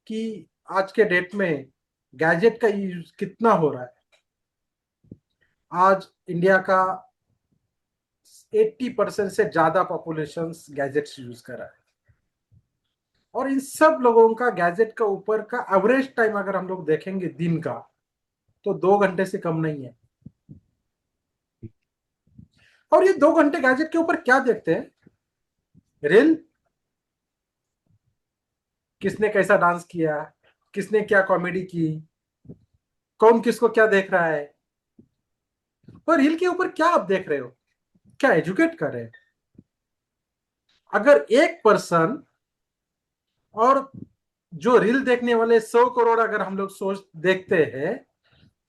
कि आज के डेट में गैजेट का यूज कितना हो रहा है। आज इंडिया का 80% से ज्यादा पॉपुलेशन गैजेट्स यूज कर रहा है, और इन सब लोगों का गैजेट का ऊपर का एवरेज टाइम अगर हम लोग देखेंगे दिन का, तो 2 घंटे से कम नहीं है। और ये 2 घंटे गैजेट के ऊपर क्या देखते हैं, रील, किसने कैसा डांस किया, किसने क्या कॉमेडी की, कौन किसको क्या देख रहा है। और रील के ऊपर क्या आप देख रहे हो, क्या एजुकेट कर रहे हैं। अगर एक पर्सन, और जो रील देखने वाले 100 करोड़ अगर हम लोग सोच देखते हैं,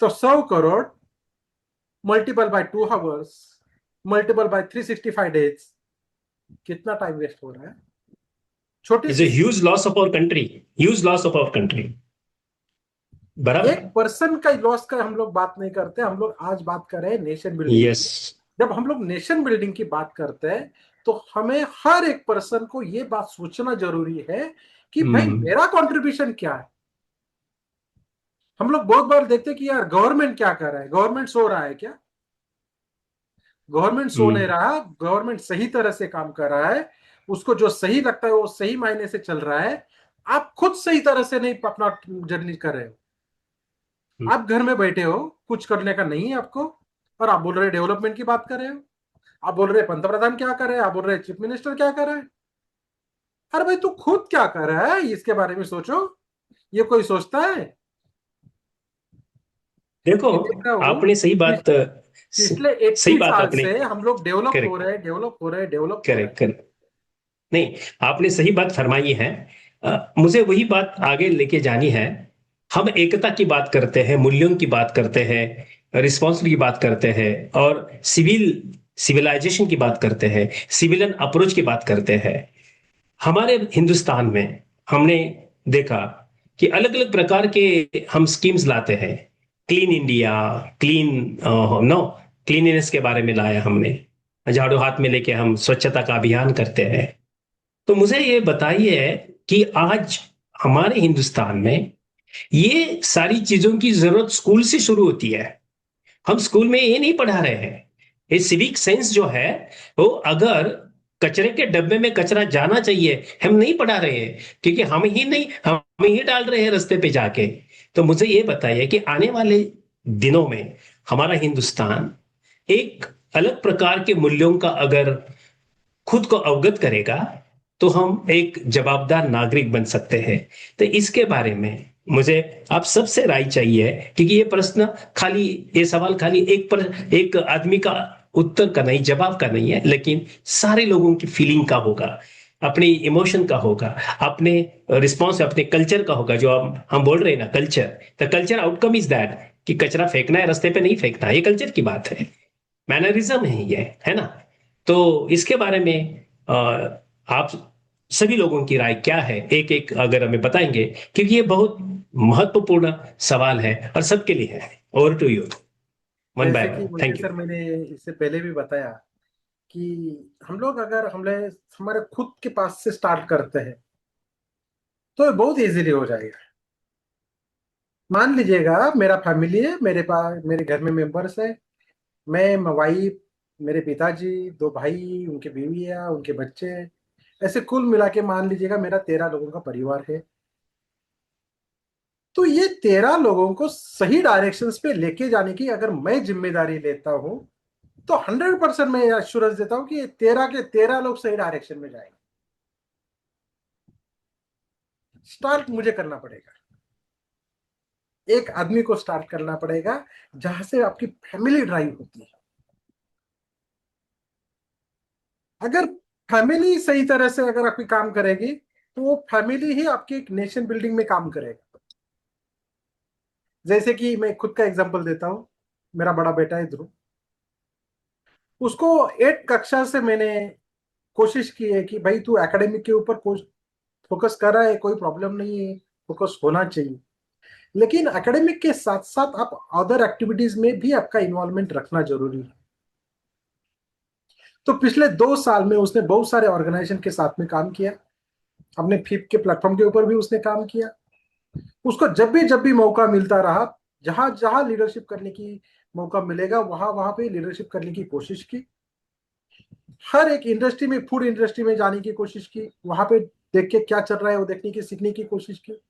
तो 100 crore multiple by 2 hours, multiple by 365 days, कितना टाइम वेस्ट हो रहा है। छोटी is a huge loss of our country, huge loss of our country. बराबर। एक पर्सन का लॉस का हम लोग बात नहीं करते, हम लोग आज बात कर रहे हैं नेशन बिल्डिंग यस। की। जब हम लोग नेशन बिल्डिंग की बात करते हैं, तो हमें हर एक पर्सन को ये बात सोचना जरूरी है कि भाई मेरा कंट्रीब्यूशन क्या है। हम लोग बहुत बार देखते हैं कि यार गवर्नमेंट क्या कर रहा है, गवर्नमेंट सो रहा है क्या। गवर्नमेंट सो नहीं रहा, गवर्नमेंट सही तरह से काम कर रहा है, उसको जो सही लगता है वो सही मायने से चल रहा है। आप खुद सही तरह से नहीं अपना जर्नी कर रहे हो। आप घर में बैठे हो, कुछ करने का नहीं है आपको, और आप बोल रहे डेवलपमेंट की बात कर रहे हो, आप बोल रहे पंतप्रधान क्या कर रहे हैं, आप बोल रहे चीफ मिनिस्टर क्या कर रहे हैं। अरे भाई तू खुद क्या कर रहा है, इसके बारे में सोचो। ये कोई सोचता है। देखो, मैं देख रहा हूं आपने सही बात, पिछले सही 80 बात साल आपने, से हम लोग डेवलप हो करेक्ट रहे हैं, डेवलप हो रहे हैं, डेवलप हो रहे करेक्ट हैं। करेक्ट। नहीं, आपने सही बात फरमाई है। मुझे वही बात आगे लेके जानी है। हम एकता की बात करते हैं, मूल्यों की बात करते हैं, रिस्पॉन्सिबिलिटी की बात करते हैं, और सिविलाइजेशन की बात करते हैं, सिविलियन अप्रोच की बात करते हैं। हमारे हिंदुस्तान में हमने देखा कि अलग अलग प्रकार के हम स्कीम्स लाते हैं। Clean India, clean no cleanliness के बारे में लाया हमने। झाड़ू हाथ में लेके हम स्वच्छता का अभियान करते हैं। तो मुझे ये बताइए कि आज हमारे हिंदुस्तान में ये सारी चीजों की जरूरत स्कूल से शुरू होती है। हम स्कूल में ये नहीं पढ़ा रहे हैं। ये सिविक सेंस जो है, वो अगर कचरे के डब्बे में कचरा जाना चाहिए, हम नहीं पढ़ा रहे हैं, क्योंकि हम ही डाल रहे हैं रास्ते पे जाके। तो मुझे ये बताइए कि आने वाले दिनों में हमारा हिंदुस्तान एक अलग प्रकार के मूल्यों का अगर खुद को अवगत करेगा, तो हम एक जवाबदार नागरिक बन सकते हैं। तो इसके बारे में मुझे आप सबसे राय चाहिए, क्योंकि ये सवाल खाली एक आदमी का उत्तर का नहीं, जवाब का नहीं है, लेकिन सारे लोगों की फीलिंग का होगा, अपने इमोशन का होगा, अपने रिस्पॉन्स, अपने कल्चर का होगा। जो हम बोल रहे हैं ना, culture, the culture outcome is that कि कचरा फेंकना है, रास्ते पे नहीं फेंकना, ये कल्चर की बात है, मैनरिज्म है ना। तो इसके बारे में आप सभी लोगों की राय क्या है, एक एक अगर हमें बताएंगे, क्योंकि ये बहुत महत्वपूर्ण सवाल है और सबके लिए है। Over to you, one by जैसे कि one. Mohite thank you. Sir, मैंने इससे पहले भी बताया कि हम लोग अगर हमारे खुद के पास से स्टार्ट करते हैं तो ये बहुत इजीली हो जाएगा। मान लीजिएगा मेरा फैमिली है, मेरे पास मेरे घर में मेंबर्स है, मैं, वाइफ, मेरे पिताजी, दो भाई, उनके बीवियां, उनके बच्चे, ऐसे कुल मिला के मान लीजिएगा मेरा 13 लोगों का परिवार है। तो ये 13 लोगों को सही डायरेक्शंस पे लेके जाने की अगर मैं जिम्मेदारी लेता हूं, तो 100% मैं एश्योरेंस देता हूं कि ये 13 के 13 लोग सही डायरेक्शन में जाएंगे। स्टार्ट मुझे करना पड़ेगा, एक आदमी को स्टार्ट करना पड़ेगा जहां से आपकी फैमिली ड्राइव होती है। अगर फैमिली सही तरह से अगर आपकी काम करेगी, तो वो फैमिली ही आपकी एक नेशन बिल्डिंग में काम करेगा। जैसे कि मैं खुद का एग्जांपल देता हूं, मेरा बड़ा बेटा है ध्रुव, उसको 8 कक्षा से मैंने कोशिश की है कि भाई तू एकेडमिक के ऊपर फोकस कर रहा है, कोई प्रॉब्लम नहीं है, फोकस होना चाहिए, लेकिन एकेडमिक के साथ साथ आप अदर एक्टिविटीज में भी आपका इन्वॉल्वमेंट रखना जरूरी है। तो पिछले 2 साल में उसने बहुत सारे ऑर्गेनाइजेशन के साथ में काम किया, अपने फिप के प्लेटफॉर्म के ऊपर भी उसने काम किया। उसको जब भी मौका मिलता रहा, जहां जहां लीडरशिप करने की मौका मिलेगा, वहां वहां पे लीडरशिप करने की कोशिश की। हर एक इंडस्ट्री में, फूड इंडस्ट्री में जाने की कोशिश की, वहां पे देख के क्या चल रहा है वो देखने की, सीखने की कोशिश की।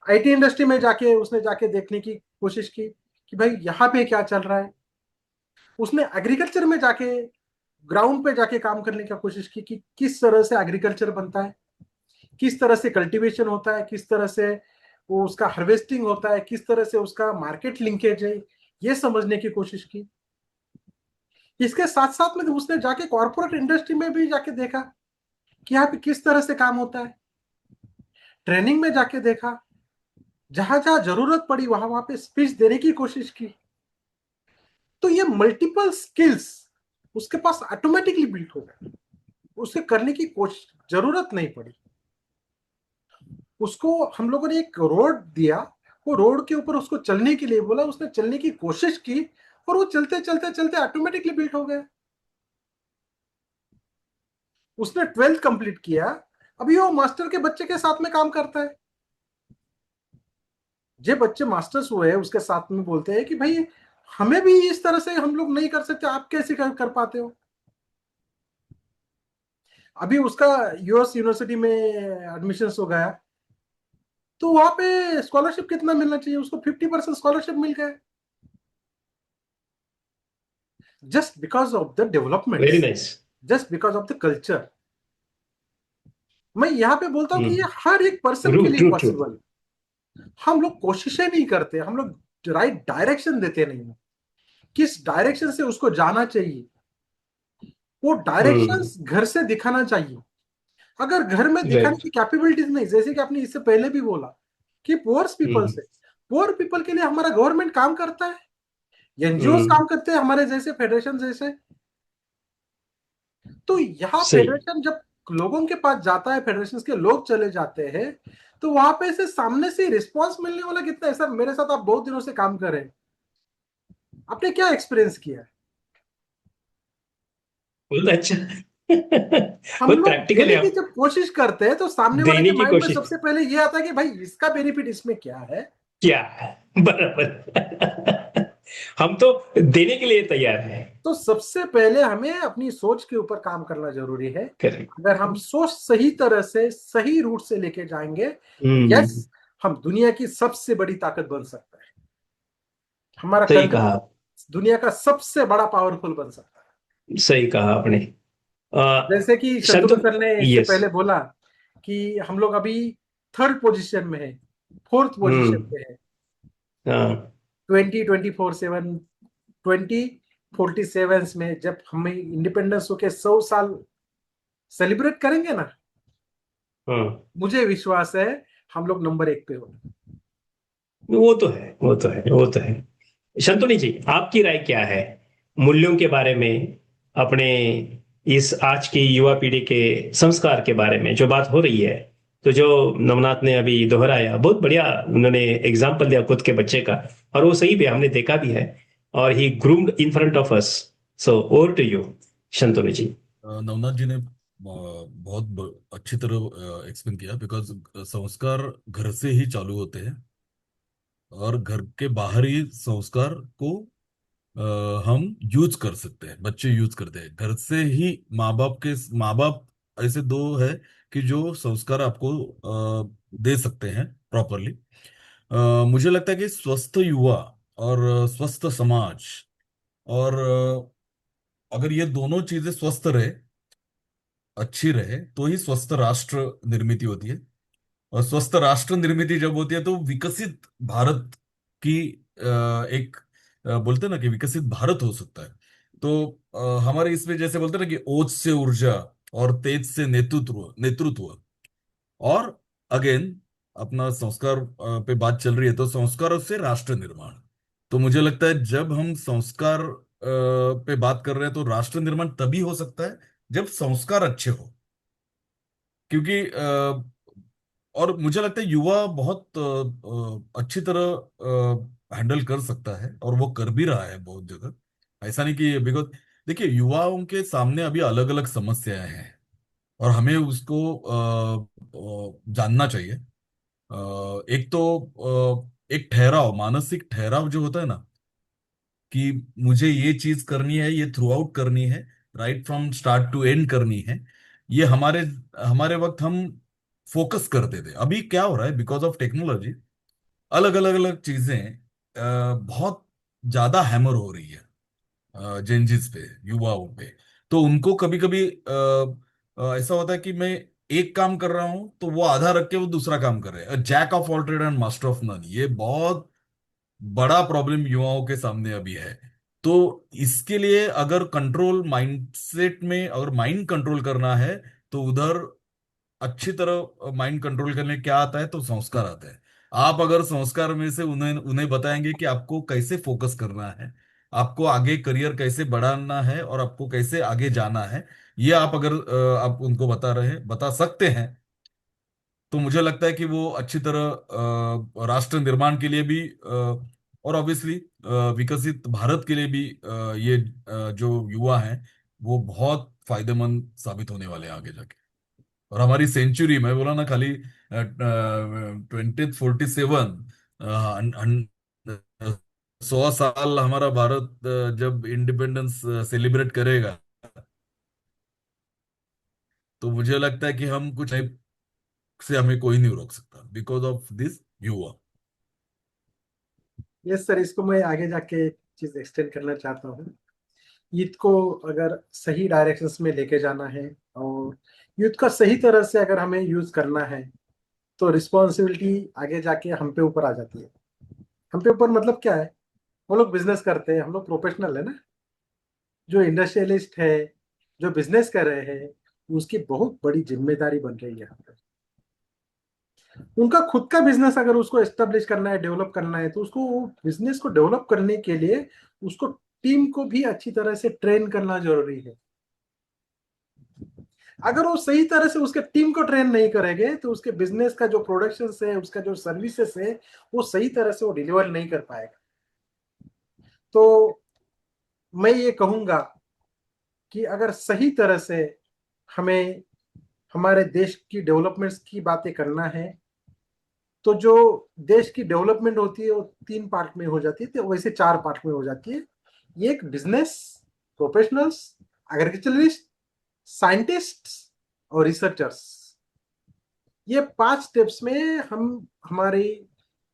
आईटी इंडस्ट्री में उसने जाके देखने की कोशिश की कि भाई यहाँ पे क्या चल रहा है। उसने एग्रीकल्चर में जाके, ग्राउंड पे जाके काम करने की कोशिश की कि किस तरह से एग्रीकल्चर बनता है, किस तरह से कल्टीवेशन होता है, किस तरह से वो उसका हार्वेस्टिंग होता है, किस तरह से उसका मार्केट लिंकेज है, ये समझने की कोशिश की। इसके साथ साथ में उसने जाके कॉर्पोरेट इंडस्ट्री में भी जाके देखा कि यहाँ पे किस तरह से काम होता है। ट्रेनिंग में जाके देखा, जहां जहां जरूरत पड़ी वहां वहां पे स्पीच देने की कोशिश की। तो ये मल्टीपल स्किल्स उसके पास ऑटोमेटिकली बिल्ट हो गए, उसके करने की कोशिश जरूरत नहीं पड़ी। उसको हम लोगों ने एक रोड दिया, वो रोड के ऊपर उसको चलने के लिए बोला, उसने चलने की कोशिश की, और वो चलते चलते चलते ऑटोमेटिकली बिल्ट हो गया। उसने 12th कंप्लीट किया, अभी वो मास्टर के बच्चे के साथ में काम करता है। जो बच्चे मास्टर्स हुए हैं उसके साथ में बोलते हैं कि भाई हमें भी इस तरह से हम लोग नहीं कर सकते, आप कैसे कर पाते हो। अभी उसका यूएस यूनिवर्सिटी में एडमिशन हो गया, तो वहां पे स्कॉलरशिप कितना मिलना चाहिए उसको, 50% स्कॉलरशिप मिल गया, just because of the development, very nice. Just because of the culture. मैं यहाँ पे बोलता हूँ कि ये हर एक पर्सन ट्रू के लिए ट्रू ट्रू। पॉसिबल। हम लोग कोशिशें नहीं करते, हम लोग राइट डायरेक्शन देते नहीं, किस डायरेक्शन से उसको जाना चाहिए वो डायरेक्शंस घर से दिखाना चाहिए। अगर घर में दिखाने राइट। की कैपेबिलिटीज नहीं, जैसे कि आपने इससे पहले भी बोला कि पुअर पीपल से, पुअर पीपल के लिए हमारा गवर्नमेंट काम करता है, एनजीओ काम करते हैं, हमारे जैसे फेडरेशन जैसे। तो यहाँ सही। फेडरेशन जब लोगों के पास जाता है, फेडरेशन के लोग चले जाते हैं, तो वहां पे से सामने से रिस्पॉन्स मिलने वाला कितना है। सर मेरे साथ आप बहुत दिनों से काम कर रहे हैं, आपने क्या एक्सपीरियंस किया है। बहुत अच्छा। हम बहुत लोग प्रैक्टिकली देने की आप जब कोशिश करते हैं तो सामने वाले देने के की माइंड में कोशिश सबसे पहले ये आता है कि भाई इसका बेनिफिट इसमें क्या है। क्या है, बराबर। हम तो देने के लिए तैयार हैं। तो सबसे पहले हमें अपनी सोच के ऊपर काम करना जरूरी है। करेक्ट। अगर हम सोच सही तरह से सही रूट से लेके जाएंगे, हम्म। यस, हम दुनिया की सबसे बड़ी ताकत बन सकता है। हमारा सही कंट्री कहा। दुनिया का सबसे बड़ा पावरफुल बन सकता सही कहा आपने। है। जैसे कि शंतनु शंतु। सर ने इससे यस। पहले बोला कि हम लोग अभी थर्ड पोजीशन में है, फोर्थ पोजीशन हम्म। पे है। हाँ। 2024-7 2047 में जब हमें इंडिपेंडेंस होके 100 साल सेलिब्रेट करेंगे ना, हाँ, मुझे विश्वास है हम लोग नंबर 1 पे होंगे। वो तो है, वो तो है, वो तो है। शंतनु जी, आपकी राय क्या है मूल्यों के बारे में, अपने इस आज की युवा पीढ़ी के संस्कार के बारे में जो बात हो रही है? तो जो नवनाथ ने अभी दोहराया, बहुत बढ़िया उन्होंने एग्जाम्पल दिया खुद के बच्चे का, और वो सही भी हमने देखा भी है, और ही groomed in front of us. So over to you Shantanu ji. Navnath ji ने बहुत अच्छी तरह एक्सप्लेन किया, बिकॉज संस्कार घर से ही चालू होते हैं, और घर के बाहरी संस्कार को हम यूज कर सकते हैं, बच्चे यूज करते हैं घर से ही। माँ बाप ऐसे दो है कि जो संस्कार आपको दे सकते हैं प्रॉपरली। मुझे लगता है कि स्वस्थ युवा और स्वस्थ समाज, और अगर ये दोनों चीजें स्वस्थ रहे, अच्छी रहे, तो ही स्वस्थ राष्ट्र निर्मित होती है। और स्वस्थ राष्ट्र निर्मित जब होती है तो विकसित भारत की एक बोलते हैं ना कि विकसित भारत हो सकता है। तो हमारे इसमें जैसे बोलते हैं ना कि ओज से ऊर्जा और तेज से नेतृत्व नेतृत्व, और अगेन अपना संस्कार पे बात चल रही है, तो संस्कारों से राष्ट्र निर्माण। तो मुझे लगता है जब हम संस्कार पे बात कर रहे हैं, तो राष्ट्र निर्माण तभी हो सकता है जब संस्कार अच्छे हो। क्योंकि और मुझे लगता है युवा बहुत अच्छी तरह हैंडल कर सकता है, और वो कर भी रहा है बहुत जगह। ऐसा नहीं कि बिकॉज देखिए, युवाओं के सामने अभी अलग अलग समस्याएं हैं, और हमें उसको जानना चाहिए। एक तो एक ठहराव, मानसिक ठहराव जो होता है ना, कि मुझे ये चीज करनी है, ये थ्रू आउट करनी है, right from start to end करनी है। ये हमारे हमारे वक्त हम फोकस करते थे। अभी क्या हो रहा है, बिकॉज ऑफ टेक्नोलॉजी, अलग अलग अलग चीजें बहुत ज्यादा हैमर हो रही है जेंजिस पे, युवाओं पे। तो उनको कभी कभी ऐसा होता है कि मैं एक काम कर रहा हूं तो वो आधा रख के वो दूसरा काम कर रहे हैं, jack of all trade and master of none. ये बहुत बड़ा प्रॉब्लम युवाओं के सामने अभी है। तो इसके लिए अगर कंट्रोल माइंडसेट में, अगर माइंड कंट्रोल करना है, तो उधर अच्छी तरह माइंड कंट्रोल करने क्या आता है, तो संस्कार आता है। आप अगर संस्कार में से उन्हें उन्हें बताएंगे कि आपको कैसे फोकस करना है, आपको आगे करियर कैसे बढ़ाना है, और आपको कैसे आगे जाना है, ये आप अगर आप उनको बता सकते हैं, तो मुझे लगता है कि वो अच्छी तरह राष्ट्र निर्माण के लिए भी, और ऑब्वियसली विकसित भारत के लिए भी, ये जो युवा हैं वो बहुत फायदेमंद साबित होने वाले हैं आगे जाके। और हमारी सेंचुरी, मैं बोला ना, खाली 2047, 100 साल हमारा भारत जब इंडिपेंडेंस सेलिब्रेट करेगा, तो मुझे लगता है कि हम कुछ नहीं, से हमें कोई नहीं रोक सकता, बिकॉज ऑफ दिस युवा। यस सर, इसको मैं आगे जाके चीज एक्सटेंड करना चाहता हूँ। यूथ को अगर सही डायरेक्शंस में लेके जाना है, और यूथ का सही तरह से अगर हमें यूज करना है, तो रिस्पॉन्सिबिलिटी आगे जाके हम पे ऊपर आ जाती है। हम पे ऊपर मतलब क्या है? वो लोग बिजनेस करते हैं, हम लोग प्रोफेशनल है ना। जो इंडस्ट्रियलिस्ट है, जो बिजनेस कर रहे हैं, उसकी बहुत बड़ी जिम्मेदारी बन रही है यहाँ पे। उनका खुद का बिजनेस अगर उसको एस्टेब्लिश करना है, डेवलप करना है, तो उसको बिजनेस को डेवलप करने के लिए उसको टीम को भी अच्छी तरह से ट्रेन करना जरूरी है। अगर वो सही तरह से उसके टीम को ट्रेन नहीं करेंगे, तो उसके बिजनेस का जो प्रोडक्शन है, उसका जो सर्विसेज है, वो सही तरह से वो डिलीवर नहीं कर पाएगा। तो मैं ये कहूंगा कि अगर सही तरह से हमें हमारे देश की डेवलपमेंट्स की बातें करना है, तो जो देश की डेवलपमेंट होती है वो 3 पार्ट में हो जाती है, तो वैसे 4 पार्ट में हो जाती है। ये एक बिजनेस, प्रोफेशनल्स, एग्रीकल्चरलिस्ट, साइंटिस्ट्स और रिसर्चर्स, ये 5 स्टेप्स में हम हमारी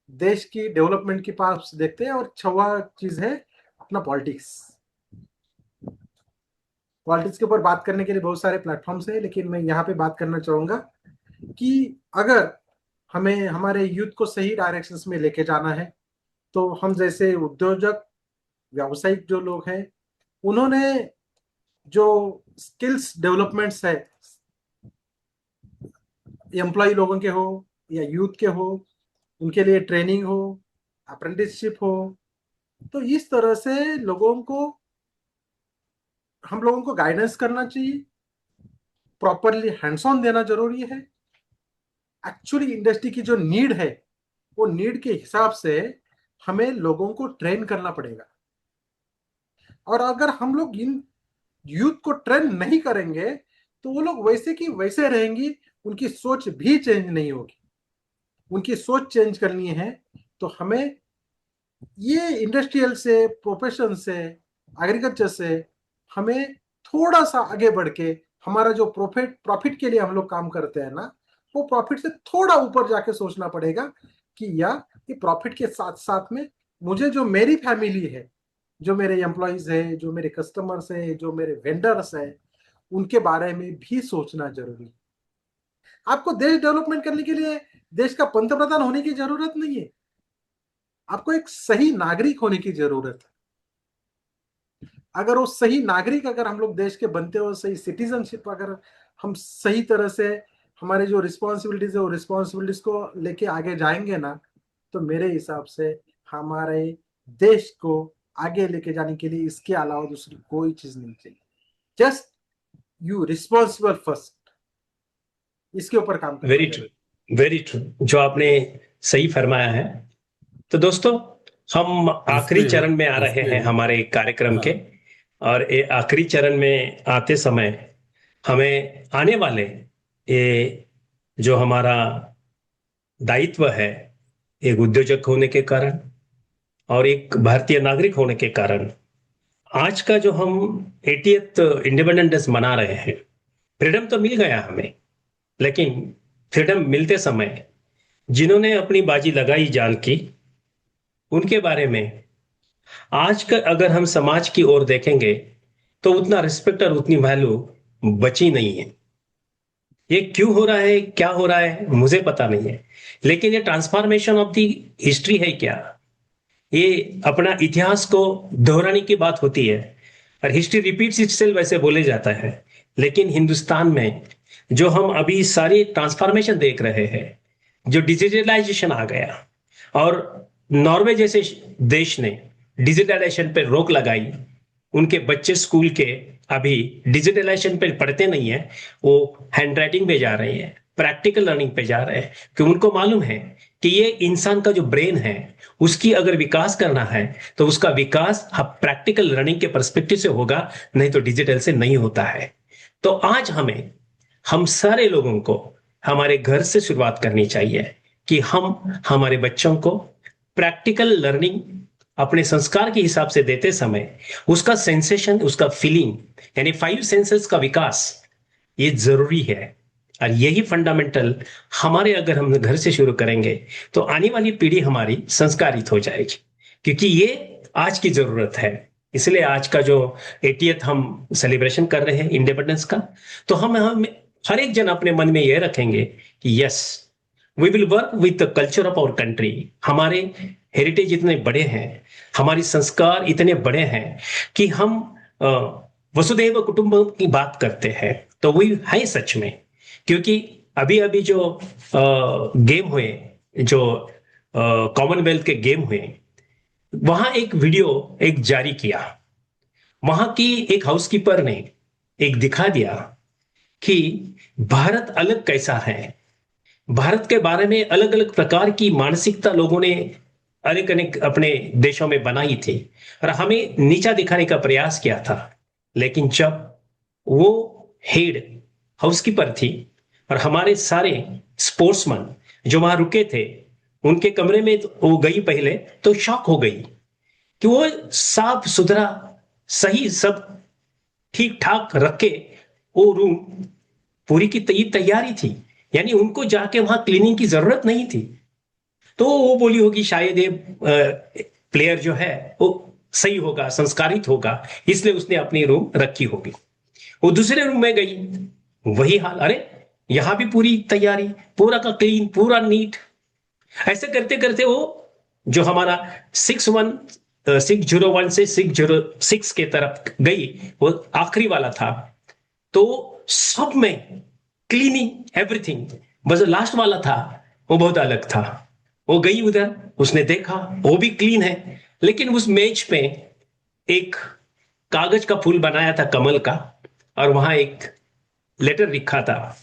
देश की डेवलपमेंट की पास देखते हैं। और 6वां चीज है अपना पॉलिटिक्स। पॉलिटिक्स के ऊपर बात करने के लिए बहुत सारे प्लेटफॉर्म्स हैं, लेकिन मैं यहाँ पे बात करना चाहूंगा कि अगर हमें हमारे यूथ को सही डायरेक्शंस में लेके जाना है, तो हम जैसे उद्योजक, व्यावसायिक जो लोग हैं, उन्होंने जो स्किल्स डेवलपमेंट्स है, एम्प्लॉय लोगों के हो या यूथ के हो, उनके लिए ट्रेनिंग हो, अप्रेंटिसशिप हो, तो इस तरह से हम लोगों को गाइडेंस करना चाहिए, प्रॉपरली हैंड्स ऑन देना जरूरी है। एक्चुअली इंडस्ट्री की जो नीड है, वो नीड के हिसाब से हमें लोगों को ट्रेन करना पड़ेगा। और अगर हम लोग इन यूथ को ट्रेन नहीं करेंगे तो वो लोग वैसे की वैसे रहेंगी, उनकी सोच भी चेंज नहीं होगी। उनकी सोच चेंज करनी है तो हमें ये इंडस्ट्रियल से, प्रोफेशन से, एग्रीकल्चर से हमें थोड़ा सा आगे बढ़ के हमारा जो प्रॉफिट के लिए हम लोग काम करते हैं ना, वो प्रॉफिट से थोड़ा ऊपर जाके सोचना पड़ेगा कि ये प्रॉफिट के साथ साथ में मुझे जो मेरी फैमिली है, जो मेरे एम्प्लॉयज है, जो मेरे कस्टमर्स है, जो मेरे वेंडर्स है, उनके बारे में भी सोचना जरूरी है। आपको देश डेवलपमेंट करने के लिए देश का पंतप्रधान होने की जरूरत नहीं है, आपको एक सही नागरिक होने की जरूरत है। अगर वो सही नागरिक अगर हम लोग देश के बनते हो, सही सिटीजनशिप अगर हम सही तरह से हमारे जो रिस्पॉन्सिबिलिटीज है वो रिस्पॉन्सिबिलिटीज को लेके आगे जाएंगे ना, तो मेरे हिसाब से हमारे देश को आगे लेके जाने के लिए इसके अलावा दूसरी कोई चीज नहीं चाहिए। जस्ट यू रिस्पॉन्सिबल फर्स्ट, इसके ऊपर काम करना वेरी ट्रू, वेरी ट्रू, जो आपने सही फरमाया है। तो दोस्तों, हम आखिरी इसपे चरण में आ रहे इसपे हैं हमारे कार्यक्रम के। हाँ और ये आखिरी चरण में आते समय हमें आने वाले ये जो हमारा दायित्व है, एक उद्योजक होने के कारण और एक भारतीय नागरिक होने के कारण, आज का जो हम 80th इंडिपेंडेंस मना रहे हैं, फ्रीडम तो मिल गया हमें, लेकिन फ्रीडम मिलते समय जिन्होंने अपनी बाजी लगाई जान की, उनके बारे में आज का अगर हम समाज की ओर देखेंगे तो उतना रिस्पेक्ट और उतनी वैल्यू बची नहीं है। ये क्यों हो रहा है, क्या हो रहा है, मुझे पता नहीं है, लेकिन ये ट्रांसफॉर्मेशन ऑफ द हिस्ट्री है क्या? ये अपना इतिहास को दोहराने की बात होती है, और हिस्ट्री रिपीट्स इटसेल्फ वैसे बोले जाता है। लेकिन हिंदुस्तान में जो हम अभी सारी ट्रांसफॉर्मेशन देख रहे हैं, जो डिजिटलाइजेशन आ गया, और नॉर्वे जैसे देश ने डिजिटलाइजेशन पर रोक लगाई, उनके बच्चे स्कूल के अभी डिजिटलाइजेशन पे पढ़ते नहीं है, वो हैंड राइटिंग पे जा रहे हैं, प्रैक्टिकल लर्निंग पे जा रहे हैं, कि उनको मालूम है कि ये इंसान का जो ब्रेन है, उसकी अगर विकास करना है तो उसका विकास प्रैक्टिकल लर्निंग के पर्सपेक्टिव से होगा, नहीं तो डिजिटल से नहीं होता है। तो आज हम सारे लोगों को हमारे घर से शुरुआत करनी चाहिए कि हम हमारे बच्चों को प्रैक्टिकल लर्निंग अपने संस्कार के हिसाब से देते समय उसका सेंसेशन, उसका फीलिंग, यानी 5 सेंसेस का विकास, ये जरूरी है। और यही फंडामेंटल हमारे अगर हम घर से शुरू करेंगे तो आने वाली पीढ़ी हमारी संस्कारित हो जाएगी, क्योंकि ये आज की जरूरत है। इसलिए आज का जो 80th हम सेलिब्रेशन कर रहे हैं इंडिपेंडेंस का, तो हम हर एक जन अपने मन में यह रखेंगे कि yes, we will work with the culture of our country. हमारे हेरिटेज इतने बड़े हैं, हमारी संस्कार इतने बड़े हैं कि हम वसुधैव कुटुंबकम की बात करते हैं, तो वही है सच में। क्योंकि अभी अभी जो गेम हुए, जो कॉमनवेल्थ के गेम हुए, वहां एक वीडियो एक जारी किया, वहां की एक हाउसकीपर ने एक दिखा दिया कि भारत अलग कैसा है। भारत के बारे में अलग अलग प्रकार की मानसिकता लोगों ने अनेक अनेक अपने देशों में बनाई थी और हमें नीचा दिखाने का प्रयास किया था। लेकिन जब वो हेड हाउसकीपर थी और हमारे सारे स्पोर्ट्समैन जो वहां रुके थे, उनके कमरे में वो गई पहले तो शॉक हो गई कि वो साफ सुथरा सही सब ठीक ठाक रख के वो रूम पूरी की तैयारी थी, यानी उनको जाके वहां क्लीनिंग की जरूरत नहीं थी। तो वो बोली होगी शायद ये प्लेयर जो है वो सही होगा, संस्कारित होगा, इसलिए उसने अपनी रूम रखी होगी। वो दूसरे रूम में गई, वही हाल, अरे यहां भी पूरी तैयारी, पूरा का क्लीन, पूरा नीट। ऐसे करते करते वो जो हमारा 601 से 606 के तरफ गई, वो आखिरी वाला था, तो सब में क्लीनिंग एवरीथिंग, बस लास्ट वाला था वो बहुत अलग था। वो गई उधर, उसने देखा वो भी क्लीन है, लेकिन उस मेज पे एक कागज का फूल बनाया था कमल का, और वहां एक लेटर लिखा था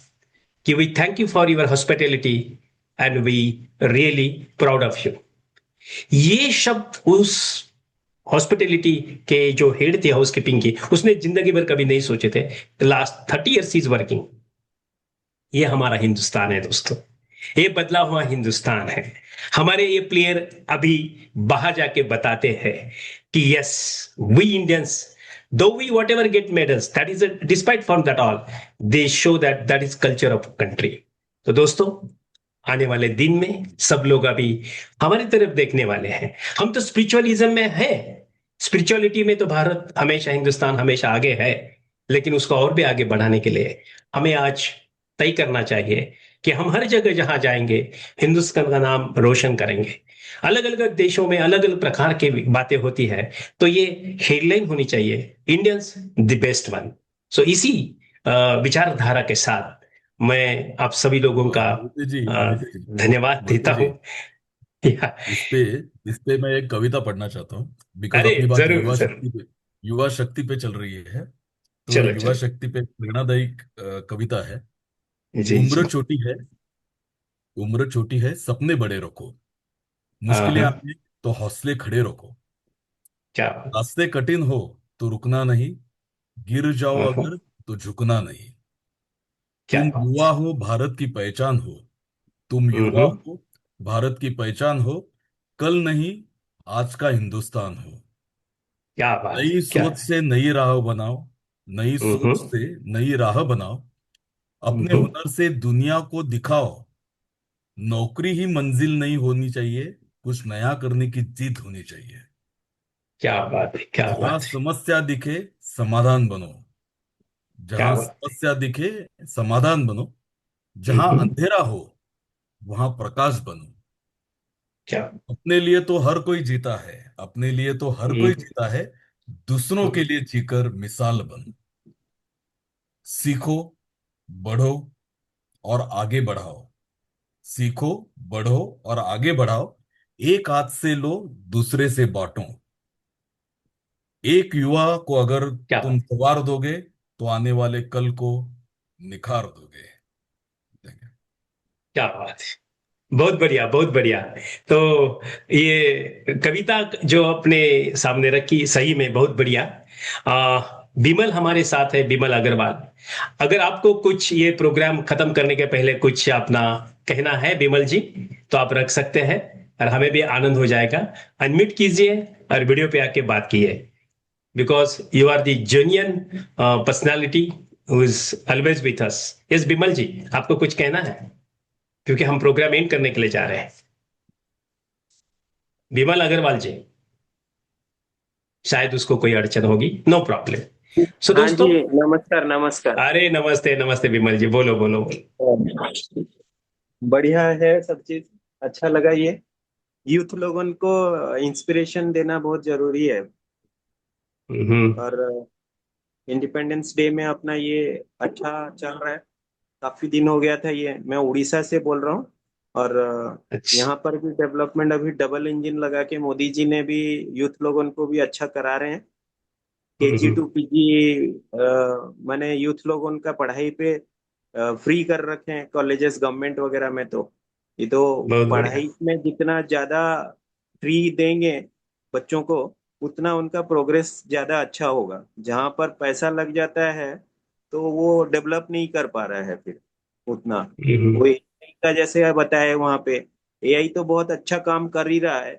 कि we thank you for your hospitality and we really proud of you. ये शब्द उस हॉस्पिटैलिटी के जो हेड थे हाउसकीपिंग की, उसने जिंदगी भर कभी नहीं सोचे थे। Last 30 years is working. ये हमारा हिंदुस्तान है दोस्तों, ये बदला हुआ हिंदुस्तान है। हमारे ये प्लेयर अभी बाहर जाके बताते हैं कि yes, we Indians, though we whatever get medals, that is a, despite from that all, they show that is culture of country। तो दोस्तों, आने वाले दिन में सब लोग अभी हमारी तरफ देखने वाले हैं। हम तो स्पिरिचुअलिज्म में है, स्पिरिचुअलिटी में तो भारत हमेशा, हिंदुस्तान हमेशा आगे है, लेकिन उसको और भी आगे बढ़ाने के लिए हमें आज तय करना चाहिए कि हम हर जगह जहां जाएंगे हिंदुस्तान का नाम रोशन करेंगे। अलग अलग देशों में अलग अलग प्रकार की बातें होती है, तो ये हेडलाइन होनी चाहिए, इंडियंस द बेस्ट वन। सो इसी विचारधारा के साथ मैं आप सभी लोगों का मोदी जी धन्यवाद मोदी देता जी, हूँ। या, इस पे मैं एक कविता पढ़ना चाहता हूँ, बिकॉज अरे अपनी बात जरूर जरूर, युवा शक्ति पे चल रही है। तो चलो युवा चलो, शक्ति पे प्रेरणादायी कविता है। जी उम्र जी, छोटी है, उम्र छोटी है, सपने बड़े रखो, हाँ मुश्किलें हाँ, आए तो हौसले खड़े रखो, क्या, रास्ते कठिन हो तो रुकना नहीं, गिर जाओ हाँ हाँ, अगर तो झुकना नहीं। क्या तुम बात, युवा हो, भारत की पहचान हो, तुम युवा हम्म, हो, भारत की पहचान हो, कल नहीं आज का हिंदुस्तान हो। क्या बात, नई क्या, सोच से नई राह बनाओ, नई सोच हम्म से नई राह बनाओ, अपने हम्म, हुनर से दुनिया को दिखाओ। नौकरी ही मंजिल नहीं होनी चाहिए, कुछ नया करने की जिद होनी चाहिए। क्या बात है, क्या जहां बात है, समस्या दिखे समाधान बनो, क्या जहां बात है, समस्या दिखे समाधान बनो, जहां हम्म, अंधेरा हो वहां प्रकाश बनो। क्या, अपने लिए तो हर कोई जीता है, अपने लिए तो हर कोई हम्म, जीता है, दूसरों के लिए जीकर मिसाल बनो। सीखो, बढ़ो और आगे बढ़ाओ, सीखो, बढ़ो और आगे बढ़ाओ, एक हाथ से लो, दूसरे से बांटो। एक युवा को अगर क्या तुम बात, संवार दोगे तो आने वाले कल को निखार दोगे। क्या बात है, बहुत बढ़िया, बहुत बढ़िया। तो ये कविता जो अपने सामने रखी, सही में बहुत बढ़िया। बिमल हमारे साथ है, बिमल अग्रवाल। अगर आपको कुछ ये प्रोग्राम खत्म करने के पहले कुछ अपना कहना है बिमल जी, तो आप रख सकते हैं, और हमें भी आनंद हो जाएगा। अनम्यूट कीजिए और वीडियो पे आके बात कीजिए, because you are the genuine personality who is always with us. Yes Bimal ji, आपको कुछ कहना है, क्योंकि हम प्रोग्राम एंड करने के लिए जा रहे हैं। विमल अग्रवाल जी, शायद उसको कोई अड़चन होगी, नो प्रॉब्लम। सो हाँ दोस्तों, जी, नमस्कार नमस्कार। अरे नमस्ते नमस्ते विमल जी, बोलो बोलो बोलो। बढ़िया है सब चीज। अच्छा लगा ये। यूथ लोगों को इंस्पिरेशन देना बहुत जरूरी है। हम्म, और इंडिपेंडेंस डे में अपना ये अच्छा चल रहा है। काफी दिन हो गया था। ये मैं उड़ीसा से बोल रहा हूँ। और अच्छा, यहाँ पर भी डेवलपमेंट अभी डबल इंजन लगा के मोदी जी ने भी यूथ लोगों को भी अच्छा करा रहे हैं। केजी हम्म, टू पीजी मैंने यूथ लोगों का पढ़ाई पे फ्री कर रखे हैं कॉलेजेस गवर्नमेंट वगैरह में। तो ये तो बहुत बढ़िया, पढ़ाई में जितना ज्यादा फ्री देंगे बच्चों को, उतना उनका प्रोग्रेस ज्यादा अच्छा होगा। जहां पर पैसा लग जाता है तो वो डेवलप नहीं कर पा रहा है फिर उतना। हम्म, वही का जैसे बताया वहां पे एआई तो बहुत अच्छा काम कर ही रहा है,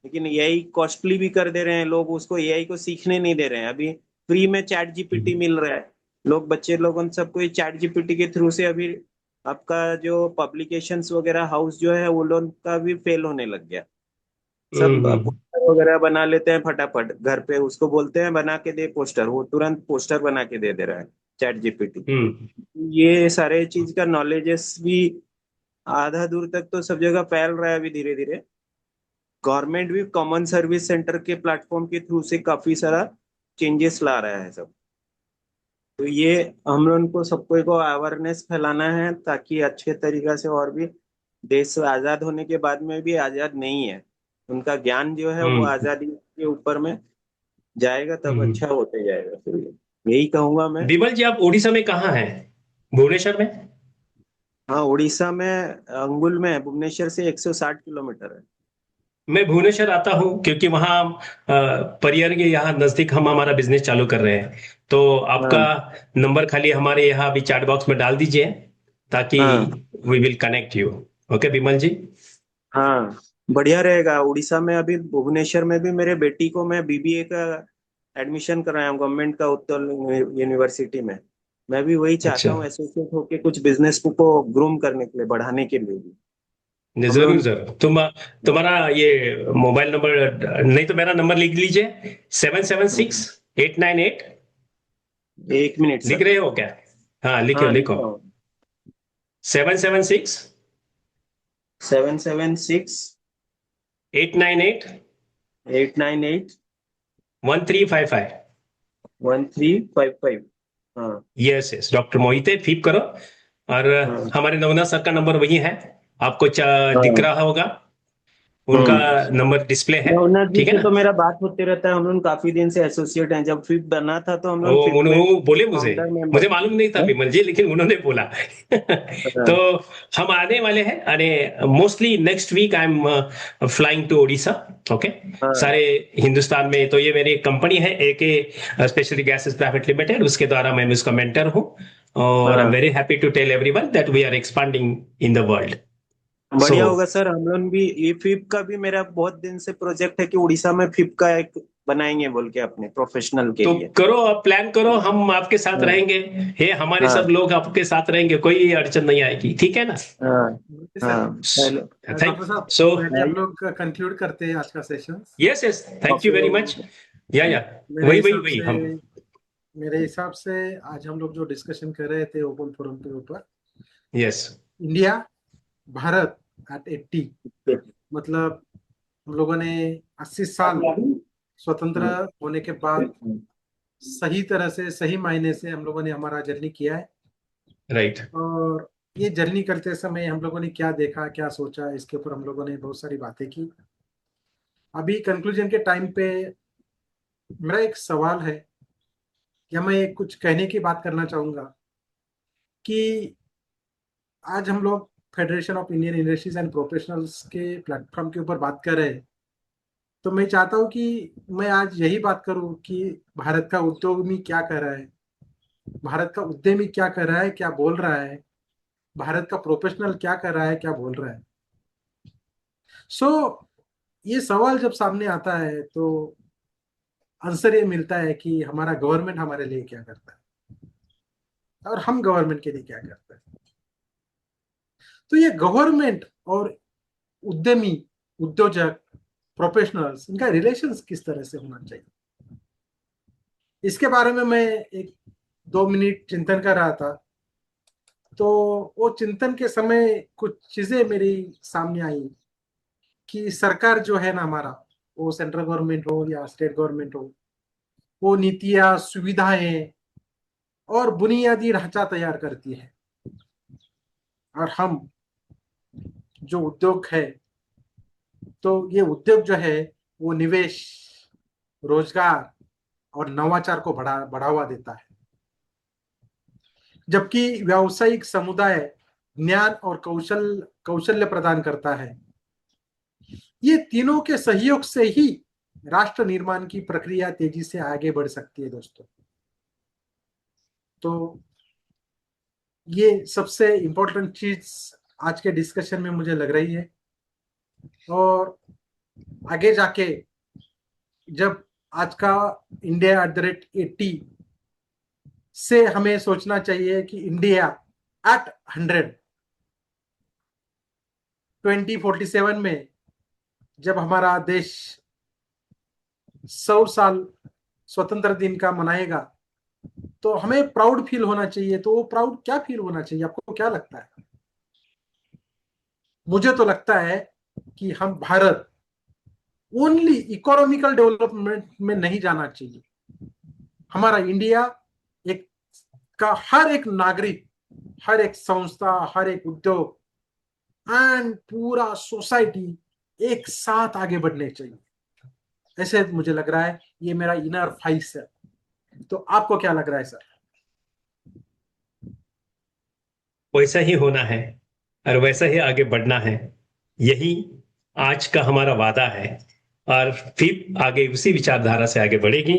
लेकिन एआई कॉस्टली भी कर दे रहे हैं लोग, उसको एआई को सीखने नहीं दे रहे हैं। अभी फ्री में चैट जीपीटी मिल रहा है, लोग बच्चे लोगों ने सबको ये चैट जीपीटी के थ्रू से अभी आपका जो पब्लिकेशंस वगैरह हाउस जो है वो लोग का भी फेल होने लग गया। सब हम्म पोस्टर वगैरह बना लेते हैं फटाफट घर पे, उसको बोलते हैं बना के दे पोस्टर, वो तुरंत पोस्टर बना के दे दे रहा है चैट जीपीटी। हम्म ये सारे चीज का नॉलेजेस भी आधा दूर तक तो सब जगह फैल रहा है अभी धीरे धीरे। गवर्नमेंट भी कॉमन सर्विस सेंटर के प्लेटफॉर्म के थ्रू से काफी सारा चेंजेस ला रहा है सब। तो ये हम लोगों को सबको को अवेयरनेस फैलाना है ताकि अच्छे तरीका से, और भी देश आजाद होने के बाद में भी आजाद नहीं है, उनका ज्ञान जो है वो हम्म आजादी के ऊपर में जाएगा तब हम्म। अच्छा होते जाएगा। फिर यही कहूंगा मैं। विमल जी, आप उड़ीसा में कहाँ हैं? भुवनेश्वर में? हाँ, उड़ीसा में अंगुल में है, भुवनेश्वर से 160 किलोमीटर है। मैं भुवनेश्वर आता हूँ क्योंकि वहाँ परियर के यहाँ नजदीक हम हमारा बिजनेस चालू कर रहे हैं। तो आपका हाँ नंबर खाली हमारे यहाँ अभी चैट बॉक्स में डाल दीजिए ताकि हाँ we will connect you. Okay Vimal ji. हाँ, बढ़िया रहेगा। उड़ीसा में अभी भुवनेश्वर में भी मेरे बेटी को मैं बीबीए का एडमिशन कराया हूँ गवर्नमेंट का उत्कल यूनिवर्सिटी में। मैं भी वही चाहता अच्छा, हूँ एसोसिएट होके कुछ बिजनेस को ग्रूम करने के लिए, बढ़ाने के लिए भी हम जरूर लोग। जरूर। तुम्हारा ये मोबाइल नंबर नहीं तो मेरा नंबर लिख लीजिए, 776-898। एक मिनट लिख सर। रहे हो क्या? हाँ लिखो हाँ, लिख लिखो। रहा हूँ। 776 776 898 898 1355। 1355। हाँ यस यस, डॉक्टर मोहिते फीप करो। और हाँ हमारे नवना सर का नंबर वही है, आपको दिख हाँ। रहा होगा, उनका हम्म। नंबर डिस्प्ले है। रघुनाथ जी ठीक है से ना? तो मेरा बात होते रहता है, हम लोग काफी दिन से एसोसिएट हैं। जब फिप बना था तो हम लोग फिप में वो बोले मुझे, फाउंडर मेंबर मुझे थे। मालूम नहीं था हाँ विमल जी, लेकिन उन्होंने बोला। तो हाँ हम आने वाले हैं, अरे mostly next week I am flying to Orissa. Okay. हाँ सारे हिंदुस्तान में तो ये मेरी कंपनी है AK specially gases private limited, उसके द्वारा मैं उसका मेंटर हूँ। और आई एम हाँ। Very happy to tell everyone that we are expanding in the world. So बढ़िया होगा सर। हम लोग भी ये फिप का भी मेरा बहुत दिन से प्रोजेक्ट है कि उड़ीसा में फिप का एक बनाएंगे बोल के अपने प्रोफेशनल के तो लिए। करो, आप प्लान करो, हम आपके साथ हाँ रहेंगे। हे हमारे सब हाँ लोग आपके साथ रहेंगे, कोई अड़चन नहीं आएगी, ठीक है ना? हाँ ओके सर। हाँ। चलो। थैंक डॉक्टर साहब, सो पहले हम लोग कंक्लूड करते हैं आज का session. Yes yes, thank you very much. तो या मेरे वही वही हिसाब वही से हम। मेरे हिसाब से आज हम लोग जो डिस्कशन कर रहे थे ओपन फोरम के ऊपर, यस। इंडिया, भारत एट 80, मतलब हम लोगों ने 80 साल स्वतंत्र होने के बाद सही तरह से, सही मायने से हम लोगों ने हमारा जर्नी किया है। राइट। और ये जर्नी करते समय हम लोगों ने क्या देखा, क्या सोचा, इसके ऊपर हम लोगों ने बहुत सारी बातें की। अभी कंक्लूजन के टाइम पे मेरा एक सवाल है, या मैं कुछ कहने की बात करना चाहूंगा कि आज हम लोग federation of Indian industries and professionals के प्लेटफॉर्म के ऊपर बात कर रहे हैं। तो मैं चाहता हूं कि मैं आज यही बात करूं कि भारत का उद्योगी क्या कर रहा है, भारत का उद्यमी क्या कर रहा है, क्या बोल रहा है, भारत का प्रोफेशनल क्या कर रहा है, क्या बोल रहा है। सो ये सवाल जब सामने आता है तो आंसर ये मिलता है कि हमारा गवर्नमेंट हमारे लिए क्या करता है और हम गवर्नमेंट के लिए क्या करते हैं। तो ये गवर्नमेंट और उद्यमी, उद्योजक, प्रोफेशनल्स, इनका रिलेशंस किस तरह से होना चाहिए, इसके बारे में मैं एक 2 मिनट चिंतन कर रहा था। तो वो चिंतन के समय कुछ चीजें मेरी सामने आई कि सरकार जो है ना हमारा, वो सेंट्रल गवर्नमेंट हो या स्टेट गवर्नमेंट हो, वो नीतियां, सुविधाएं और बुनियादी ढांचा तैयार करती है। और हम जो उद्योग है, तो ये उद्योग जो है वो निवेश, रोजगार और नवाचार को बढ़ावा देता है, जबकि व्यावसायिक समुदाय ज्ञान और कौशल्य प्रदान करता है। ये तीनों के सहयोग से ही राष्ट्र निर्माण की प्रक्रिया तेजी से आगे बढ़ सकती है दोस्तों। तो ये सबसे इंपॉर्टेंट चीज आज के डिस्कशन में मुझे लग रही है और आगे जाके जब आज का इंडिया @80 से हमें सोचना चाहिए कि इंडिया एट 100 2047 में जब हमारा देश 100 साल स्वतंत्र दिन का मनाएगा तो हमें प्राउड फील होना चाहिए। तो वो प्राउड क्या फील होना चाहिए, आपको क्या लगता है? मुझे तो लगता है कि हम भारत ओनली इकोनॉमिकल डेवलपमेंट में नहीं जाना चाहिए। हमारा इंडिया एक का हर एक नागरिक, हर एक संस्था, हर एक उद्योग एंड पूरा सोसाइटी एक साथ आगे बढ़ने चाहिए, ऐसे मुझे लग रहा है। ये मेरा इनर ख्वाहिश है। तो आपको क्या लग रहा है सर? वैसा ही होना है और वैसा ही आगे बढ़ना है, यही आज का हमारा वादा है। और फिर आगे उसी विचारधारा से आगे बढ़ेगी।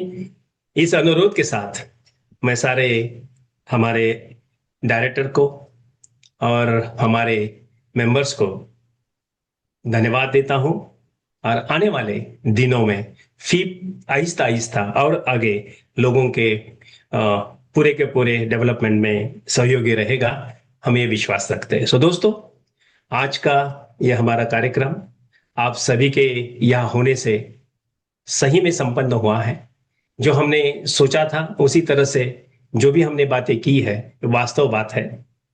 इस अनुरोध के साथ मैं सारे हमारे डायरेक्टर को और हमारे मेंबर्स को धन्यवाद देता हूं और आने वाले दिनों में फिर आहिस्ता आहिस्ता और आगे लोगों के पूरे के पूरे डेवलपमेंट में सहयोगी रहेगा, हम ये विश्वास रखते हैं। सो दोस्तों, आज का यह हमारा कार्यक्रम आप सभी के यहाँ होने से सही में संपन्न हुआ है। जो हमने सोचा था उसी तरह से जो भी हमने बातें की है, वास्तव बात है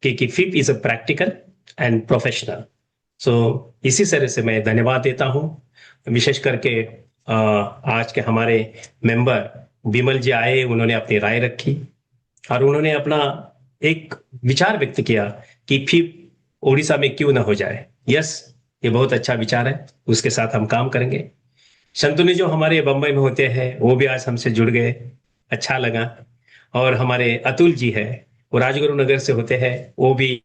कि FIP is a practical and professional. So इसी तरह से मैं धन्यवाद देता हूं। विशेष करके आज के हमारे मेंबर बिमल जी आए, उन्होंने अपनी राय रखी और उन्होंने अपना एक विचार व्यक्त किया कि फिर उड़ीसा में क्यों ना हो जाए। यस, ये बहुत अच्छा विचार है, उसके साथ हम काम करेंगे। शंतनु जो हमारे बम्बई में होते हैं वो भी आज हमसे जुड़ गए, अच्छा लगा। और हमारे अतुल जी है, वो राजगुरु नगर से होते हैं, वो भी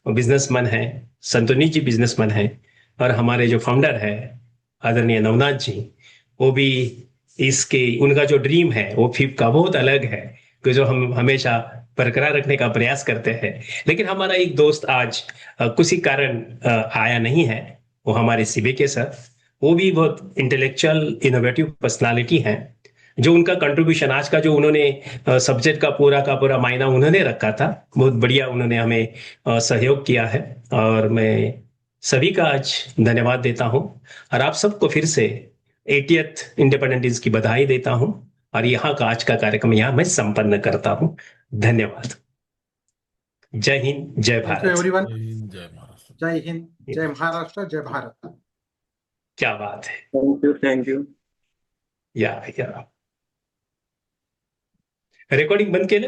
बिजनेसमैन है। संतोनी जी बिजनेसमैन है। और हमारे जो फाउंडर है आदरणीय नवनाथ जी, वो भी इसके उनका जो ड्रीम है वो फिप का बहुत अलग है, कि जो हम हमेशा बरकरार रखने का प्रयास करते हैं। लेकिन हमारा एक दोस्त आज कुछ ही कारण आया नहीं है, वो हमारे सीबी के सर, वो भी बहुत इंटेलेक्चुअल इनोवेटिव पर्सनालिटी हैं। जो उनका कंट्रीब्यूशन आज का जो उन्होंने सब्जेक्ट का पूरा मायना उन्होंने रखा था, बहुत बढ़िया उन्होंने हमें सहयोग किया है। और मैं सभी का आज धन्यवाद देता हूं और आप सबको फिर से 80th इंडिपेंडेंस की बधाई देता हूं। और यहाँ का आज का कार्यक्रम यहाँ मैं संपन्न करता हूं। धन्यवाद। जय हिंद, जय थैंक यू भारत। एवरीवन। जय हिंद, जय महाराष्ट्र। जय हिंद, जय महाराष्ट्र, जय भारत। क्या बात है। Thank you, thank you. या रिकॉर्डिंग बंद केलं